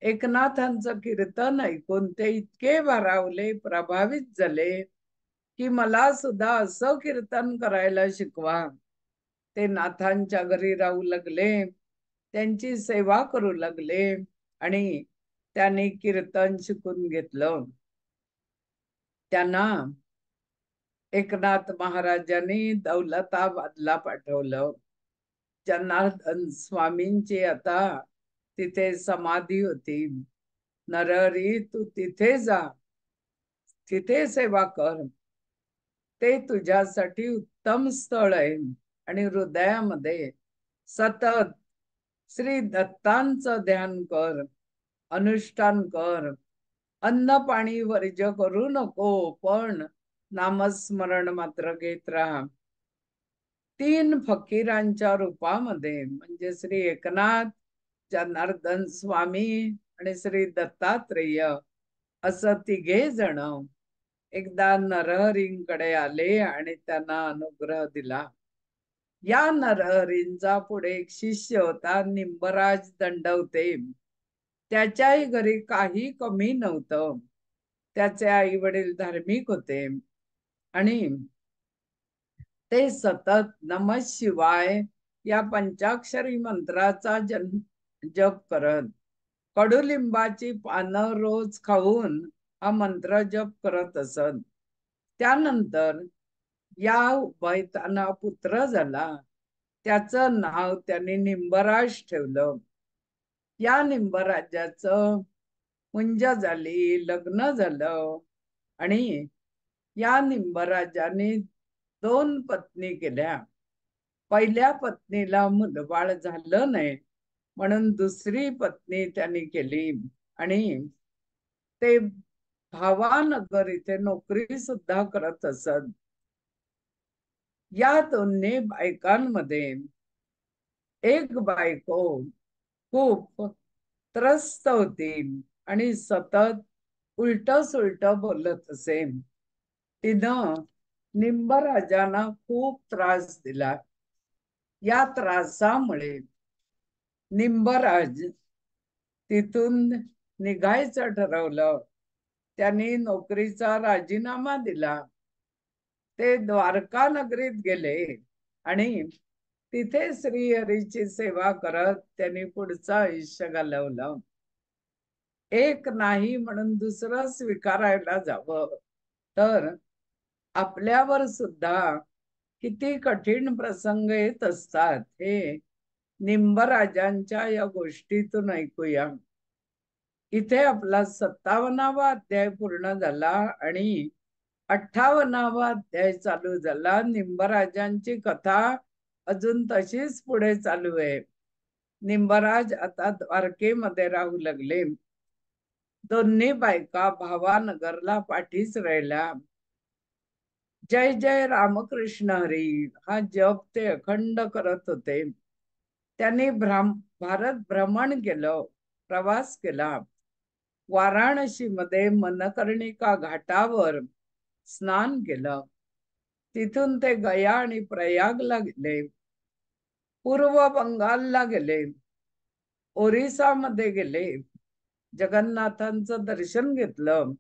Speaker 1: एकनाथांचं कीर्तन ऐकून ते इतके भारावले, प्रभावित झाले की मला सुद्धा असं कीर्तन करायला शिकवा. ते नाथांच्या घरी राहू लागले, त्यांची सेवा करू लागले आणि त्यांनी कीर्तन शिकून घेतलं. त्यांना एकनाथ महाराजांनी दौलताबादला पाठवलं. जनार्दन स्वामींची आता तिथे समाधी होती. नरहरी, तू तिथे जा, तिथे सेवा कर. ते तुझ्यासाठी उत्तम स्थळ आहे. आणि हृदयामध्ये सतत श्री दत्तांचं ध्यान कर, अनुष्ठान कर. अन्न पाणी वर्ज करू नको, पण नामस्मरण मात्र घेत राहा. 3 फकीरांच्या रूपामध्ये म्हणजे श्री एकनाथ, जनार्दन स्वामी आणि श्री दत्तात्रेय असं 3घे जण एकदा नरहरींकडे आले आणि त्यांना अनुग्रह दिला. या नरहरींचा पुढे एक शिष्य होता, निंबराज दंडवते. त्याच्याही घरी काही कमी नव्हतं. त्याचे आई वडील धार्मिक होते आणि ते सतत नमः शिवाय या पंचाक्षरी मंत्राचा जप करत, कडुलिंबाची पानं रोज खाऊन हा मंत्र जप करत असत. त्यानंतर या उभयतांना पुत्र झाला. त्याचं नाव त्यांनी निंबराज ठेवलं. या निंबराजाचं मुंज झाली, लग्न झालं आणि या निंबराजाने 2 पत्नी केल्या. पहिल्या पत्नीला मुलबाळ झालं नाही म्हणून दुसरी पत्नी त्यांनी केली आणि ते भावानगर इथे नोकरी सुद्धा करत असत. या दोन्ही बायकांमध्ये एक बायको खूप त्रस्त होती आणि सतत उलट सुलट बोलत असे. तिनं निंबराजांना खूप त्रास दिला. या त्रासामुळे निंबराज तिथून निघायचं ठरवलं. त्यांनी नोकरीचा राजीनामा दिला. ते द्वारका नगरीत गेले आणि तिथे श्रीहरीची सेवा करत त्यांनी पुढचं आयुष्य घालवलं. एक नाही म्हणून दुसरं स्वीकारायला जावं तर आपल्यावर सुद्धा किती कठीण प्रसंग येत असतात हे निंबराजांच्या या गोष्टीतून ऐकूया. इथे आपला 57वा अध्याय पूर्ण झाला आणि 58वा अध्याय चालू झाला. निंबराजांची कथा अजून तशीच पुढे चालू आहे. निंबराज आता द्वारकेमध्ये राहू लागले. दोन्ही बायका भावानगरला पाठीच राहिल्या. जय जय रामकृष्ण हरी हा जप ते अखंड करत होते. त्यांनी भारत भ्रमण केलं, प्रवास केला. वाराणसी मध्ये मनकर्णिका घाटावर स्नान केलं. तिथून ते गया आणि प्रयागला गेले. पूर्व बंगालला गेले. ओरिसा मध्ये गेले. जगन्नाथांचं दर्शन घेतलं.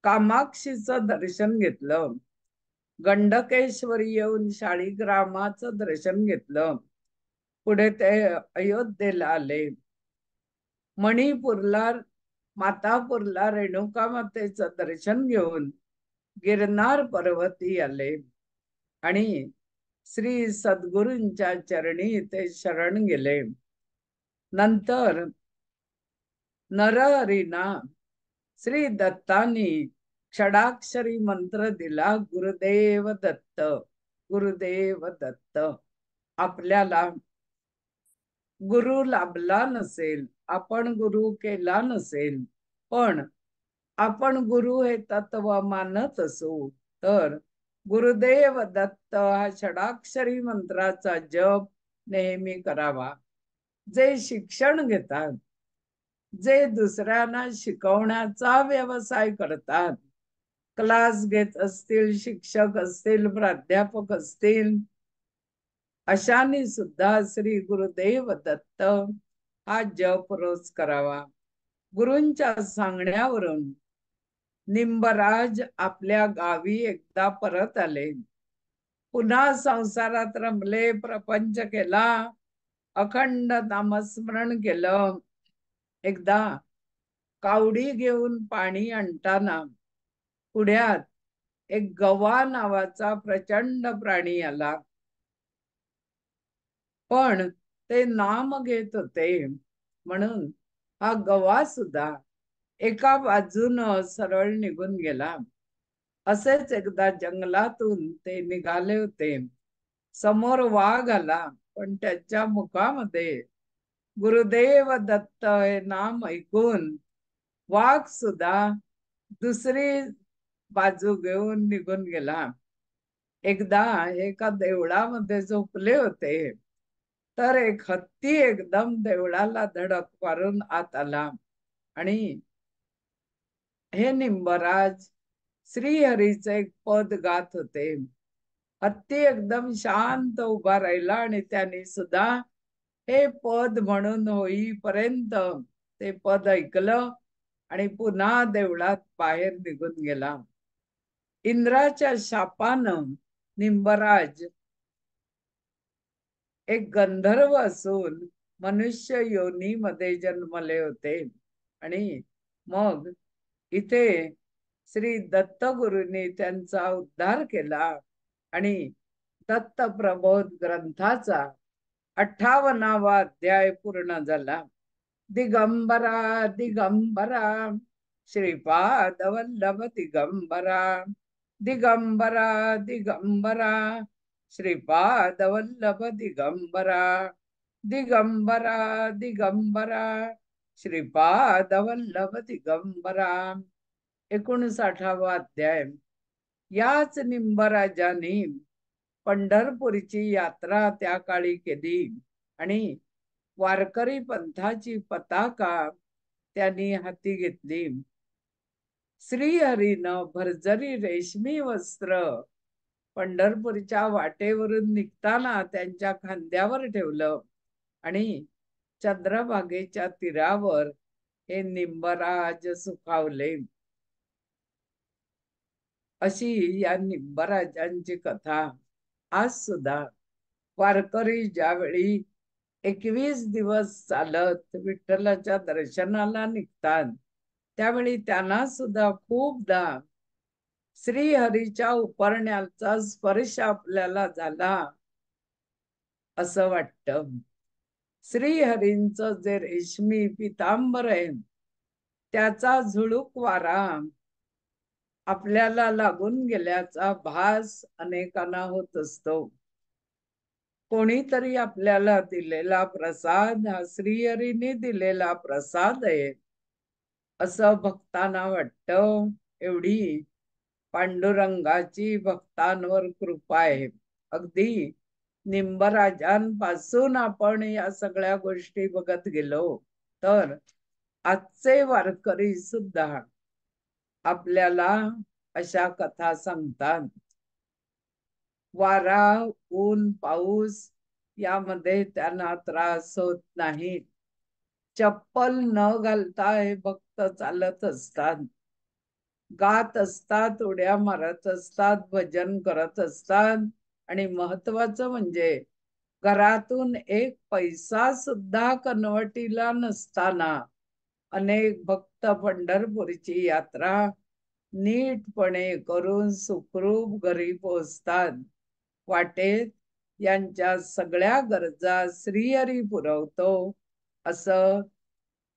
Speaker 1: कामाक्षीचं दर्शन घेतलं. गंडकेश्वरी येऊन शाळीग्रामाचं दर्शन घेतलं. पुढे ते अयोध्येला आले. मणिपूरला मातापूरला रेणुका मातेचं दर्शन घेऊन गिरनार पर्वती आले आणि श्री सद्गुरूंच्या चरणी ते शरण गेले. नंतर नरहरीना श्री दत्तांनी षडाक्षरी मंत्र दिला, गुरुदेव दत्त, गुरुदेव दत्त. आपल्याला गुरु लाभला नसेल, आपण गुरु केला नसेल, पण आपण गुरु हे तत्व मानत असू तर गुरुदेव दत्त हा षडाक्षरी मंत्राचा जप नेहमी करावा. जे शिक्षण घेतात, जे दुसऱ्यांना शिकवण्याचा व्यवसाय करतात, क्लास घेत असतील, शिक्षक असतील, प्राध्यापक असतील, अशांनी सुद्धा श्री गुरुदेव दत्त हा जप रोज करावा. गुरूंच्या सांगण्यावरून निंबराज आपल्या गावी एकदा परत आले. पुन्हा संसारात रमले, प्रपंच केला, अखंड नामस्मरण केलं. एकदा कावडी घेऊन पाणी आणताना पुढ्यात एक गवा नावाचा प्रचंड प्राणी आला. पण ते नाम घेत होते म्हणून हा गवा सुद्धा एका बाजूनं सरळ निघून गेला. असेच एकदा जंगलातून ते निघाले होते. समोर वाघ आला, पण त्याच्या मुखामध्ये गुरुदेव दत्त हे नाम ऐकून वाघ सुद्धा दुसरी बाजू घेऊन निघून गेला. एकदा एका देवळामध्ये झोपले होते तर एक हत्ती एकदम देवळाला धडक मारून आत आला आणि हे निंबराज श्रीहरीचे एक पद गात होते. हत्ती एकदम शांत उभा राहिला आणि त्यांनी सुद्धा हे पद म्हणून होईपर्यंत ते पद ऐकलं आणि पुन्हा देवळात बाहेर निघून गेला. इंद्राच्या शापानं निंबराज एक गंधर्व असून मनुष्य योनीमध्ये जन्मले होते आणि मग इथे श्री दत्तगुरूंनी त्यांचा उद्धार केला आणि दत्त प्रबोध ग्रंथाचा 58वा अध्याय पूर्ण झाला. दिगंबरा दिगंबरा श्रीपाद वल्लभ दिगंबरा, दिगंबरा दिगंबरा श्रीपाद वल्लभ दिगंबरा, दिगंबरा दिगंबरा श्रीपाद वल्लभ दिगंबरा. 59वा अध्याय. याच निंबराजांनी पंढरपूरची यात्रा त्या काळी केली आणि वारकरी पंथाची पताका त्यांनी हाती घेतली. श्रीहरीनं भरजरी रेशमी वस्त्र पंढरपूरच्या वाटेवरून निघताना त्यांच्या खांद्यावर ठेवलं आणि चंद्रभागेच्या तीरावर हे निंबराज सुखावले. अशी या निंबराजांची कथा आज सुद्धा वारकरी ज्यावेळी 21 दिवस चालत विठ्ठलाच्या दर्शनाला निघतात त्यावेळी त्यांना सुद्धा खूपदा श्रीहरीच्या उपरण्याचा स्पर्श आपल्याला झाला असं वाटतं. श्रीहरींचं जे रेशमी पितांबर आहे त्याचा झुळूक वारा आपल्याला लागून गेल्याचा भास अनेकांना होत असतो. कोणीतरी आपल्याला दिलेला प्रसाद हा श्रीहरीने दिलेला प्रसाद आहे असं भक्तांना वाटतं. एवढी पांडुरंगाची भक्तांवर कृपा आहे. अगदी निंबराजांपासून आपण या सगळ्या गोष्टी बघत गेलो तर आजचे वारकरी सुद्धा आपल्याला अशा कथा सांगतात. वारा ऊन पाऊस यामध्ये त्यांना त्रास होत नाही. चप्पल न घालता हे भक्त चालत असतात, गात असतात, उड्या मारत असतात, भजन करत असतात. आणि महत्वाचं म्हणजे घरातून एक पैसा सुद्धा कनवटीला नसताना अनेक भक्त पंढरपूरची यात्रा नीटपणे करून सुखरूप घरी पोहोचतात. वाटेत यांच्या सगळ्या गरजा श्रीहरी पुरवतो असं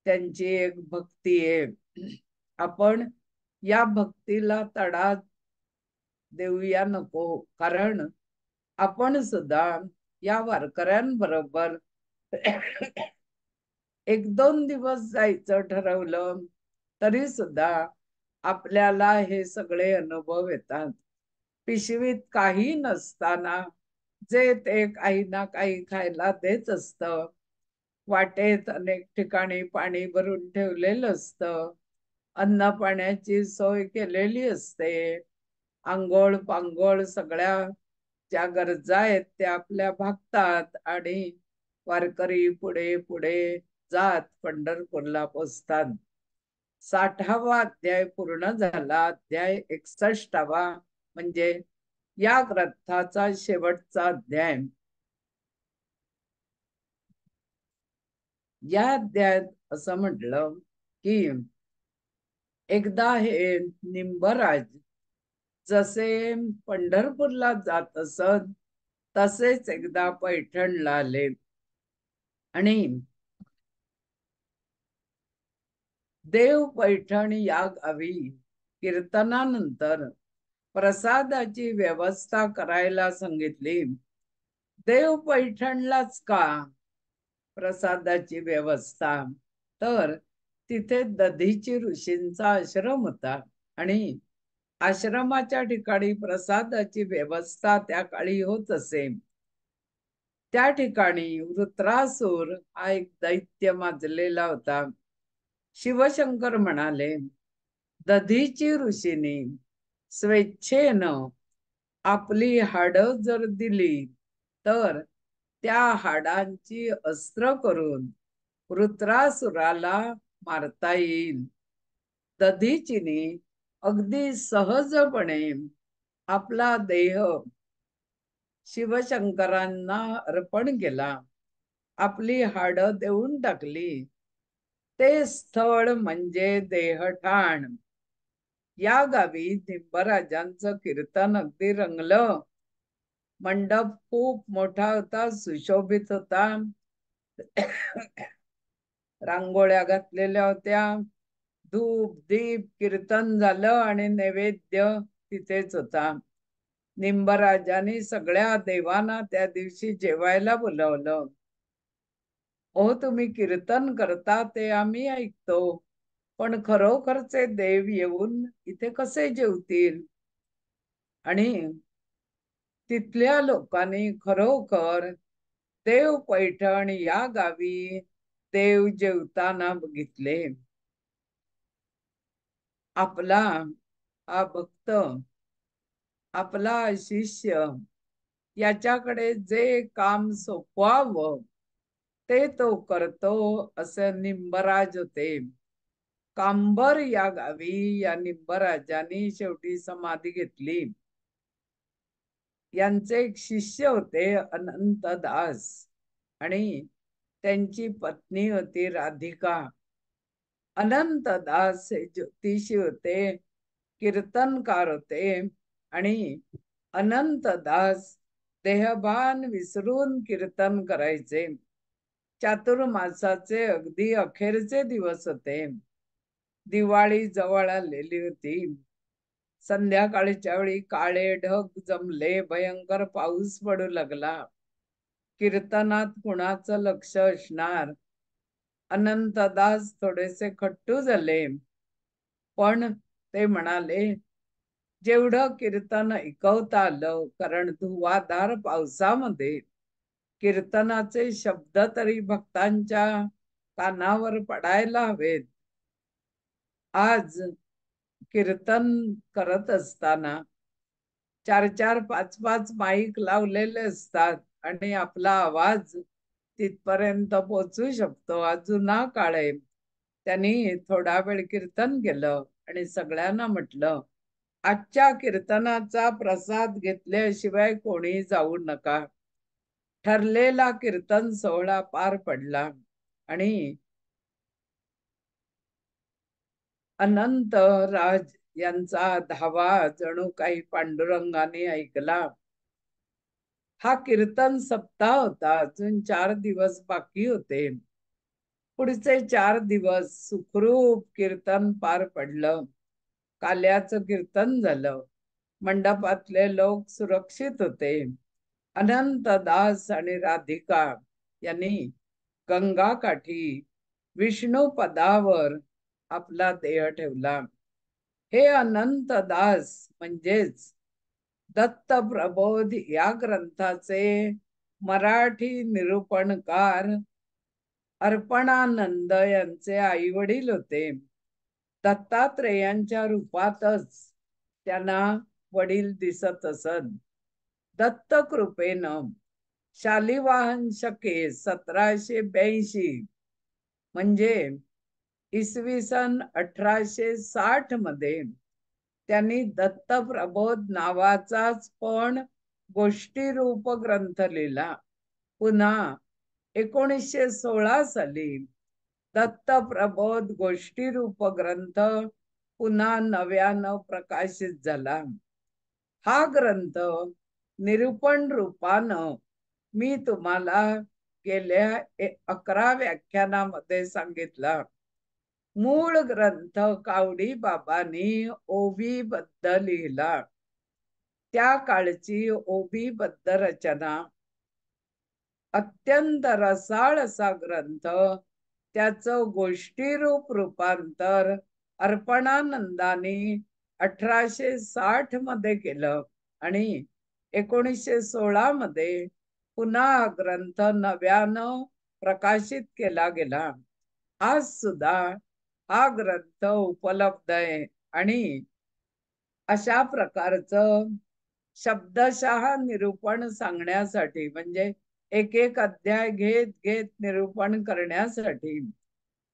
Speaker 1: त्यांची एक भक्ती आहे. आपण या भक्तीला तडा देऊया नको, कारण आपण सुद्धा या वारकऱ्यांबरोबर 1-2 दिवस जायचं ठरवलं तरी सुद्धा आपल्याला हे सगळे अनुभव येतात. पिशवीत काही नसताना जे ते काही ना काही खायला देत असतं. वाटेत अनेक ठिकाणी पाणी भरून ठेवलेलं असतं, अन्न पाण्याची सोय केलेली असते, आंघोळ पांघोळ सगळ्या ज्या गरजा आहेत त्या आपल्या भागतात आणि वारकरी पुढे पुढे जात पंढरपूरला पोचतात. 60वा अध्याय पूर्ण झाला. अध्याय 61वा म्हणजे या ग्रंथाचा शेवटचा अध्याय. या अध्यायात असं म्हटलं की एकदा हे निंबराज जसे पंढरपूरला जात असत तसेच एकदा पैठणला आले आणि देव पैठण या गावी कीर्तनानंतर प्रसादाची व्यवस्था करायला सांगितली. देव पैठणलाच का प्रसादाची व्यवस्था? तर तिथे दधीची ऋषींचा आश्रम होता आणि आश्रमाच्या ठिकाणी प्रसादाची व्यवस्था त्या काळी होत असे. त्या ठिकाणी वृत्रासूर हा एक दैत्य माजलेला होता. शिवशंकर म्हणाले, दधीची ऋषींनी स्वेच्छेनं आपली हाडं जर दिली तर त्या हाडांची अस्त्र करून वृत्रासुराला मारता येईल. दधीचीने अगदी सहजपणे आपला देह शिवशंकरांना अर्पण केला, आपली हाडं देऊन टाकली. ते स्थळ म्हणजे देहठाण. या गावी निंबराजांचं कीर्तन अगदी रंगलं. मंडप खूप मोठा होता, सुशोभित होता. रांगोळ्या घातलेल्या होत्या, धूप दीप कीर्तन झालं आणि नैवेद्य तिथेच होता. निंबराजांनी सगळ्या देवांना त्या दिवशी जेवायला बोलवलं. ओ तुम्ही कीर्तन करता ते आम्ही ऐकतो, पण खरोखरचे देव येऊन इथे कसे जेवतील? आणि तिथल्या लोकांनी खरोखर देव पैठण या गावी देव जेवताना बघितले. आपला हा भक्त, आपला शिष्य याच्याकडे जे काम सोपवावं ते तो करतो असं निंबराज होते. कांबर या गावी या निंबराजांनी शेवटी समाधी घेतली. यांचे एक शिष्य होते अनंतदास आणि त्यांची पत्नी होती राधिका. अनंतदास हे ज्योतिषी होते, कीर्तनकार होते आणि अनंतदास देहभान विसरून कीर्तन करायचे. चातुर्मासाचे अगदी अखेरचे दिवस होते. दिवाळी जवळ आलेली होती. संध्याकाळच्या वेळी काळे ढग जमले, भयंकर पाऊस पडू लागला. कीर्तनात कुणाचं लक्ष असणार? अनंतदास थोडेसे खट्टू झाले, पण ते म्हणाले, जेवढं कीर्तन ऐकवता आलं, कारण धुवाधार पावसामध्ये कीर्तनाचे शब्द तरी भक्तांच्या कानावर पडायला हवेत. आज कीर्तन करत असताना 4-4, 5-5 माईक लावलेले असतात आणि आपला आवाज तिथपर्यंत पोहोचू शकतो. अजुना काळे त्यांनी थोडा वेळ कीर्तन केलं आणि सगळ्यांना म्हटलं, आजच्या कीर्तनाचा प्रसाद घेतल्याशिवाय कोणी जाऊ नका. ठरलेला कीर्तन सोहळा पार पडला आणि अनंत राज यांचा धावा जणू काही पांडुरंगाने ऐकला. हा कीर्तन सप्ताह होता. अजून 4 दिवस बाकी होते. पुढचे 4 दिवस सुखरूप कीर्तन पार पडलं. काल्याचं कीर्तन झालं. मंडपातले लोक सुरक्षित होते. अनंतदास आणि राधिका यांनी गंगाकाठी विष्णू पदावर आपला देह ठेवला. हे अनंतदास म्हणजेच दत्त प्रबोध या ग्रंथाचे मराठी निरूपणकार अर्पणानंद यांचे आई वडील होते. दत्तात्रेयांच्या रूपातच त्यांना वडील दिसत असत. दत्त कृपेनं शालिवाहन शके 1782 म्हणजे इसवी सन 1860 मध्ये त्यांनी दत्त प्रबोध नावाचाच पण गोष्टीरूप ग्रंथ लिहिला. पुन्हा 1916 साली दत्त प्रबोध गोष्टीरूप ग्रंथ पुन्हा नव्यानं प्रकाशित झाला. हा ग्रंथ निरूपण रूपानं मी तुम्हाला गेल्या 11 व्याख्यानामध्ये सांगितला. मूळ ग्रंथ कावडी बाबांनी ओवी-बद्ध लिहिला. त्या काळची ओवी-बद्ध रचना अत्यंत रसाळ असा ग्रंथ, त्याचं गोष्टीरूप रूपांतर अर्पणानंदानी 1860 मध्ये केलं आणि 1916 मध्ये पुन्हा ग्रंथ नव्यानं प्रकाशित केला गेला. आज सुद्धा हा ग्रंथ उपलब्ध आहे आणि अशा प्रकारचं शब्दशः निरूपण सांगण्यासाठी, म्हणजे एक एक अध्याय घेत घेत निरूपण करण्यासाठी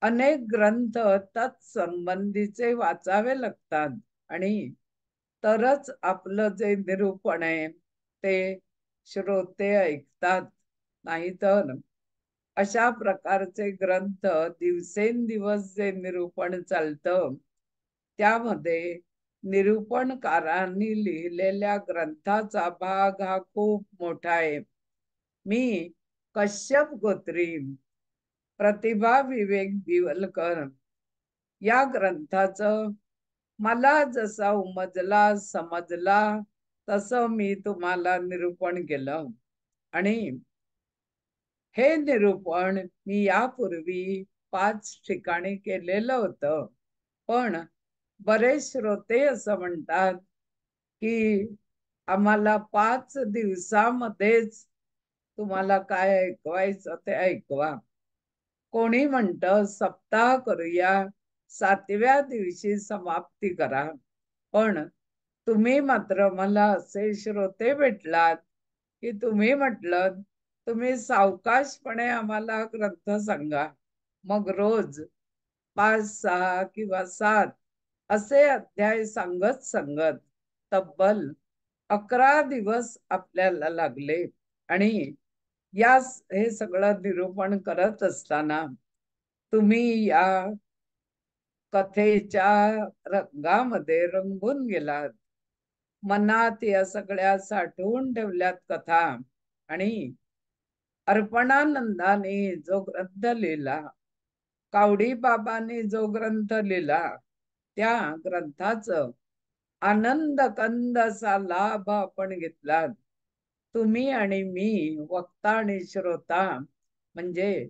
Speaker 1: अनेक ग्रंथ तत्संबंधीचे वाचावे लागतात आणि तरच आपलं जे निरूपण आहे ते श्रोते ऐकतात. नाहीतर अशा प्रकारचे ग्रंथ दिवसेंदिवस जे निरूपण चालतं, त्यामध्ये निरूपणकारांनी लिहिलेल्या ग्रंथाचा भाग हा खूप मोठा आहे. मी कश्यप गोत्री प्रतिभा विवेक दिवलकर या ग्रंथाचं मला जसा उमजला समजला तसं मी तुम्हाला निरूपण केलं आणि हे निरूपण मी यापूर्वी 5 ठिकाणी केलेलं होतं. पण बरेच श्रोते असं म्हणतात की आम्हाला 5 दिवसामध्येच तुम्हाला काय ऐकवायचं ते ऐकवा. कोणी म्हणतं सप्ताह करूया, 7व्या दिवशी समाप्ती करा. पण तुम्ही मात्र मला असे श्रोते भेटलात की तुम्ही म्हटलं तुम्ही सावकाशपणे आम्हाला ग्रंथ सांगा. मग रोज 5, 6 किंवा 7 असे अध्याय सांगत सांगत तब्बल 11 दिवस आपल्याला लागले. आणि हे सगळं निरूपण करत असताना तुम्ही या कथेच्या रंगामध्ये रंगून गेलात. मनात या सगळ्या साठवून ठेवल्यात कथा. आणि अर्पणानंदाने जो ग्रंथ लिहिला, कावडी बाबांनी जो ग्रंथ लिहिला, त्या ग्रंथाचं आनंद कंद असा लाभ आपण घेतला. तुम्ही आणि मी, वक्ता आणि श्रोता, म्हणजे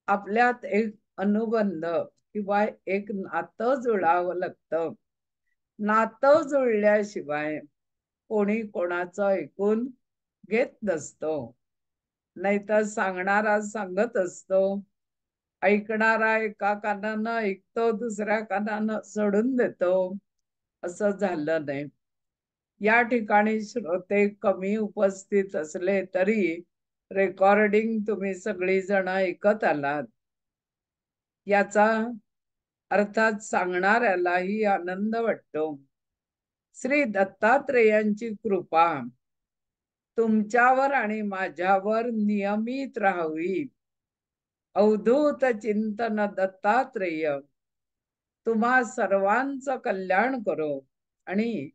Speaker 1: आपल्यात एक अनुबंध किंवा एक नातं जुळावं लागतं. नातं जुळल्याशिवाय कोणी कोणाचं ऐकून घेत नसतो. नाहीतर सांगणारा सांगत असतो, ऐकणारा एका कानानं ऐकतो, दुसऱ्या कानानं सोडून देतो. असं झालं नाही. या ठिकाणी श्रोते कमी उपस्थित असले तरी रेकॉर्डिंग तुम्ही सगळी जण ऐकत आलात. याचा अर्थात सांगणाऱ्यालाही आनंद वाटतो. श्री दत्तात्रेयांची कृपा तुमच्यावर आणि माझ्यावर नियमित राहावी. अवधूत चिंतन दत्तात्रेय तुम्हा सर्वांचं कल्याण करो. आणि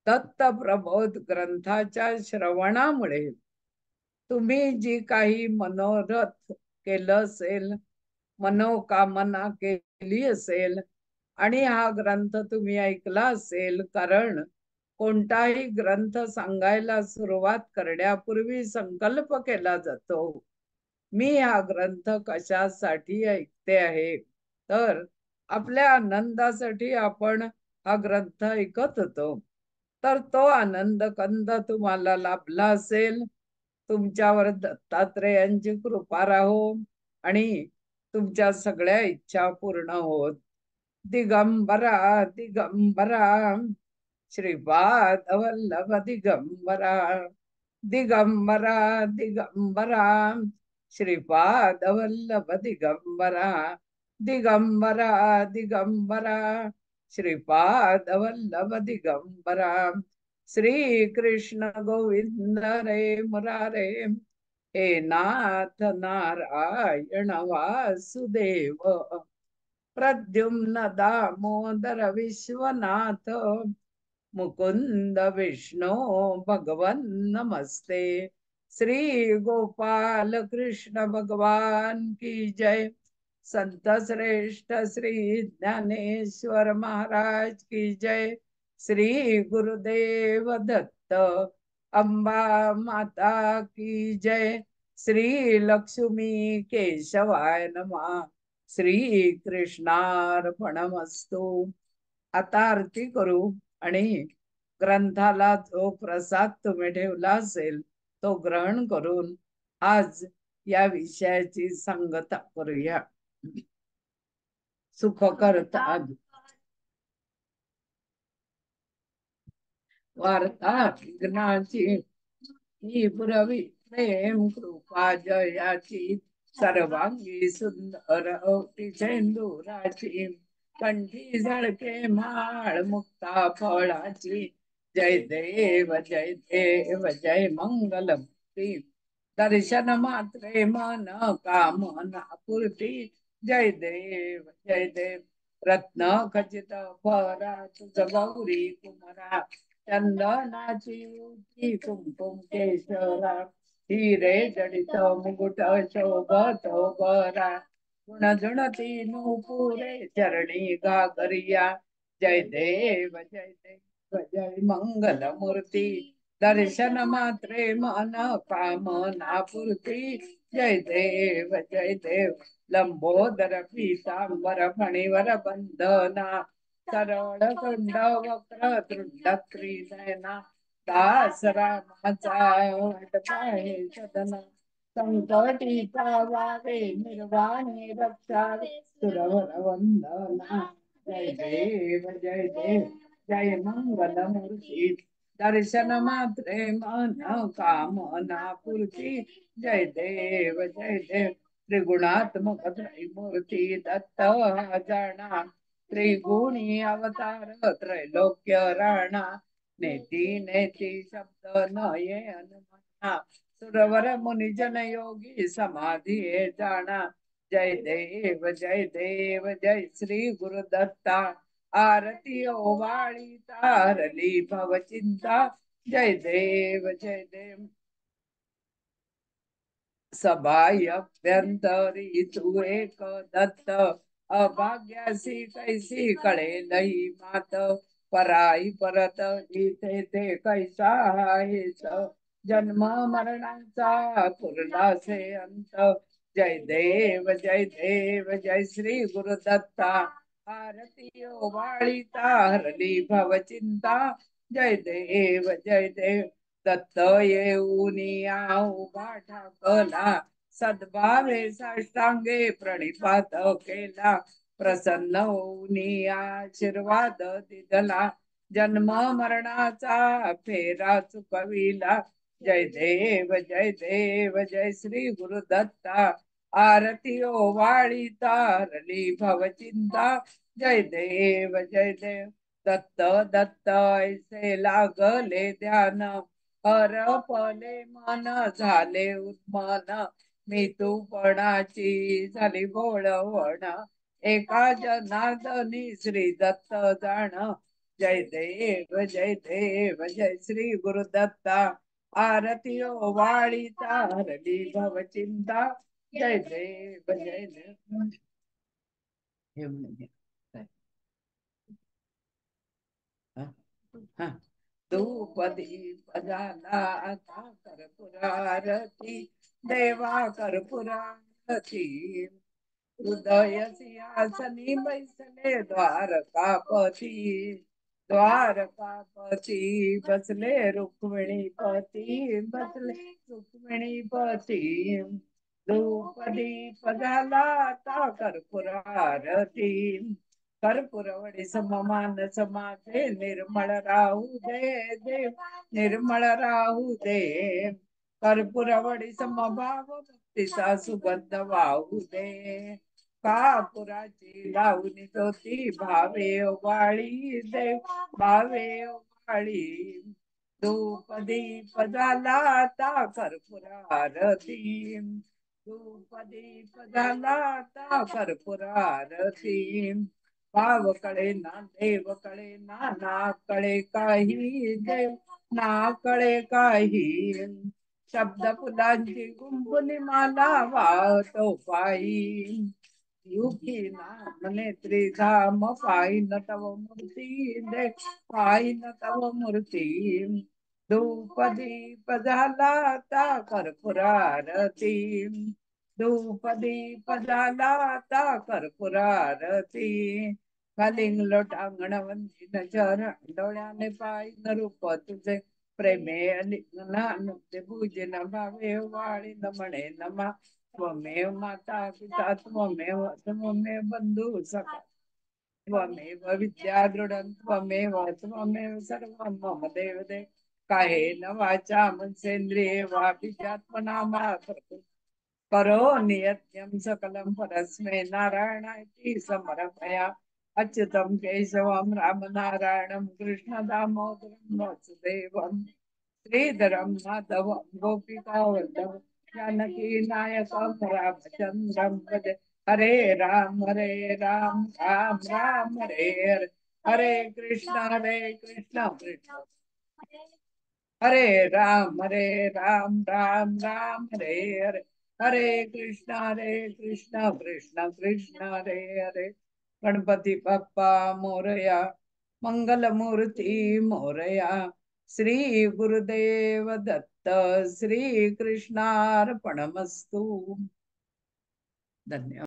Speaker 1: दत्त प्रबोध ग्रंथाच्या श्रवणामुळे तुम्ही जी काही मनोरथ केलं असेल, मनोकामना केली असेल, आणि हा ग्रंथ तुम्ही ऐकला असेल, कारण कोणताही ग्रंथ सांगायला सुरुवात करण्यापूर्वी संकल्प केला जातो, मी हा ग्रंथ कशासाठी ऐकते आहे, तर आपल्या आनंदासाठी आपण हा ग्रंथ ऐकत होतो. तर तो आनंद कंद तुम्हाला लाभला असेल. तुमच्यावर दत्तात्रेयांची कृपा राहो आणि तुमच्या सगळ्या इच्छा पूर्ण होत. दिगंबरा दिगंबरा श्रीपाद वल्लभ दिगंबरा, दिगंबरा दिगंबरा श्रीपाद वल्लभ दिगंबरा, दिगंबरा दिगंबरा श्रीपाद वल्लभ दिगंबरा. श्री कृष्ण गोविंद रे मुरारे, हे नाथ नारायण वासुदेव, प्रद्युम्न दामोदर विश्वनाथ, मुकुंद विष्णु भगवन नमस्ते. श्री गोपाल कृष्ण भगवान की जय. संत श्रेष्ठ श्री ज्ञानेश्वर महाराज की जय. श्री गुरुदेव दत्त अंबा माता की जय. श्री लक्ष्मी केशवाय नमः. श्री कृष्णार्पणमस्तु. आता आरती करू आणि ग्रंथाला जो प्रसाद तुम्ही ठेवला असेल तो ग्रहण करून आज या विषयाची सांगता करूया. सुख करता वार्ता विघ्नाची, ही पुरवी प्रेम कृपा जयाची, सर्वांगी सुंदर ओटी सेंदुराची, कंठी झळके माळ मुक्ता फळाची. जय देव जय देव जय मंगल मूर्ती, दर्शन मात्रे मन कामना पूर्ती. जय देव जय देव. रत्न खचित परात गौरी कुमरा, चंदनाची उटी कुंकुम केशरा, हिरे जडित मुकुट शोभत बरा, गुणजुणती नूपुरे चरणी गागरिया. जय देव जय देव जय मंगल मूर्ती, दर्शन मात्रे मन कामना पूर्ती. जय देव जय देव. लंबोदर पीतांबर फणीवर बंधना, सरळ कंड वक्र दृढ त्रिनयना, दास रामाचा वाटपाहे सदना, संकटीचा वावे निर्वाणे रक्षावे, सुरवर वंदना. जय देव जय देव जय मंगल मूर्ती, दर्शन मात्रे मन कामना पूर्ती. जय देव जय देव. त्रिगुणात्मक त्रैमूर्ती दत्त जाणा, त्रिगुणी अवतार त्रैलोक्य राणा, नेती नेती शब्द नये अनुमाना, सुरवर मुनि जन योगी समाधी जाणा, जय देव जय श्री गुरुदत्ता, आरती ओवाळी तारली भव चिंता, जय देव सभायभ्यंतरी तू एक दत्त, अभाग्यासी कैसी कळे लई मात, पराई परत इथे ते कैसा आहेच, जन्म मरणांचा पुरला से अंत, जय देव जय श्री गुरुदत्ता, आरती ओवाळी तारली भव चिंता, जय देव दत्त येऊनी उभा ठाकला, सद्भावे साष्टांगे प्रणिपात केला, प्रसन्न होऊनी आशीर्वाद दिला, जन्म मरणाचा फेरा चुकविला, जय देव जय श्री गुरुदत्ता, आरती ओवाळी तारली भवचिंता, जय देव दत्त दत्त ऐसे लागले ध्यान, हरपले मन झाले उन्मन, मी तूपणाची झाली बोळवण, एका जनार्दनी श्री दत्त जाण, जय देव जय श्री गुरुदत्ता, आरती ओवाळी तारली भवचिंता, जय देव हे म्हणजे हा धूप दीप झाला आता कर्पूरारती, देवा कर्पूरारती, हृदय सिंहासनी बैसले द्वारकापती, द्वारकापती बसले रुक्मिणीपती, बसले रुक्मिणीपती, धूप दीप झाला आता कर्पूरारती, कर्पूरवडी सममानस माझे निर्मळ राहू दे देव, निर्मळ राहू दे, कर्पूरवडी समभाव भक्तीचा सुगंध वाहू दे, कापुराची लावणी ज्योती भावे ओवाळी देव, भावे ओवाळी, धूप दीप झाला आता कर्पूर आरती, धूप दीप झाला आता कर्पूर आरती, भाव कळे ना देव कळे ना, ना कळे काही देव, ना कळे काही, शब्द फुलांची गुंफुनी माला वाहतो पायी, युकी नाम नेत्री धाम पाहिन तव मूर्ती देव, पाहिन तव मूर्ती, धूप दीप झाला आता कर्पूर आरती, धूप दीप झाला आता कर्पूर आरती, कलिंग लोटांगण वंदिन चरण, डोळ्याने पाहिन रूप तुझे, प्रेमे अलिंगनानुते पूजन भावे वाळी नमणे नमा, त्वमेव माता पिता त्वमेव बंधू सखा, त्वमेव विद्या दृढं त्वमेव सर्वं मम देव देव, कायेन वाचा मनसेंद्रिये वा बीजात्मना करोमि यज्ञं सकलं परस्मै नारायणाय समर्पया, अच्युतं केशवं रामनारायणं कृष्ण दामोदरं वासुदेवं, श्रीधरं माधवं गोपिकावल्लभं जानकी नायकं रामचन्द्रं भजे, हरे राम राम हरे हरे, हरे कृष्ण हरे राम हरे हरे, हरे कृष्ण कृष्ण हरे हरे, गणपती बाप्पा मोरया, मंगल मूर्ती मोरया, श्री गुरुदेव दत्त, श्री कृष्णार्पणमस्तु, धन्यवाद.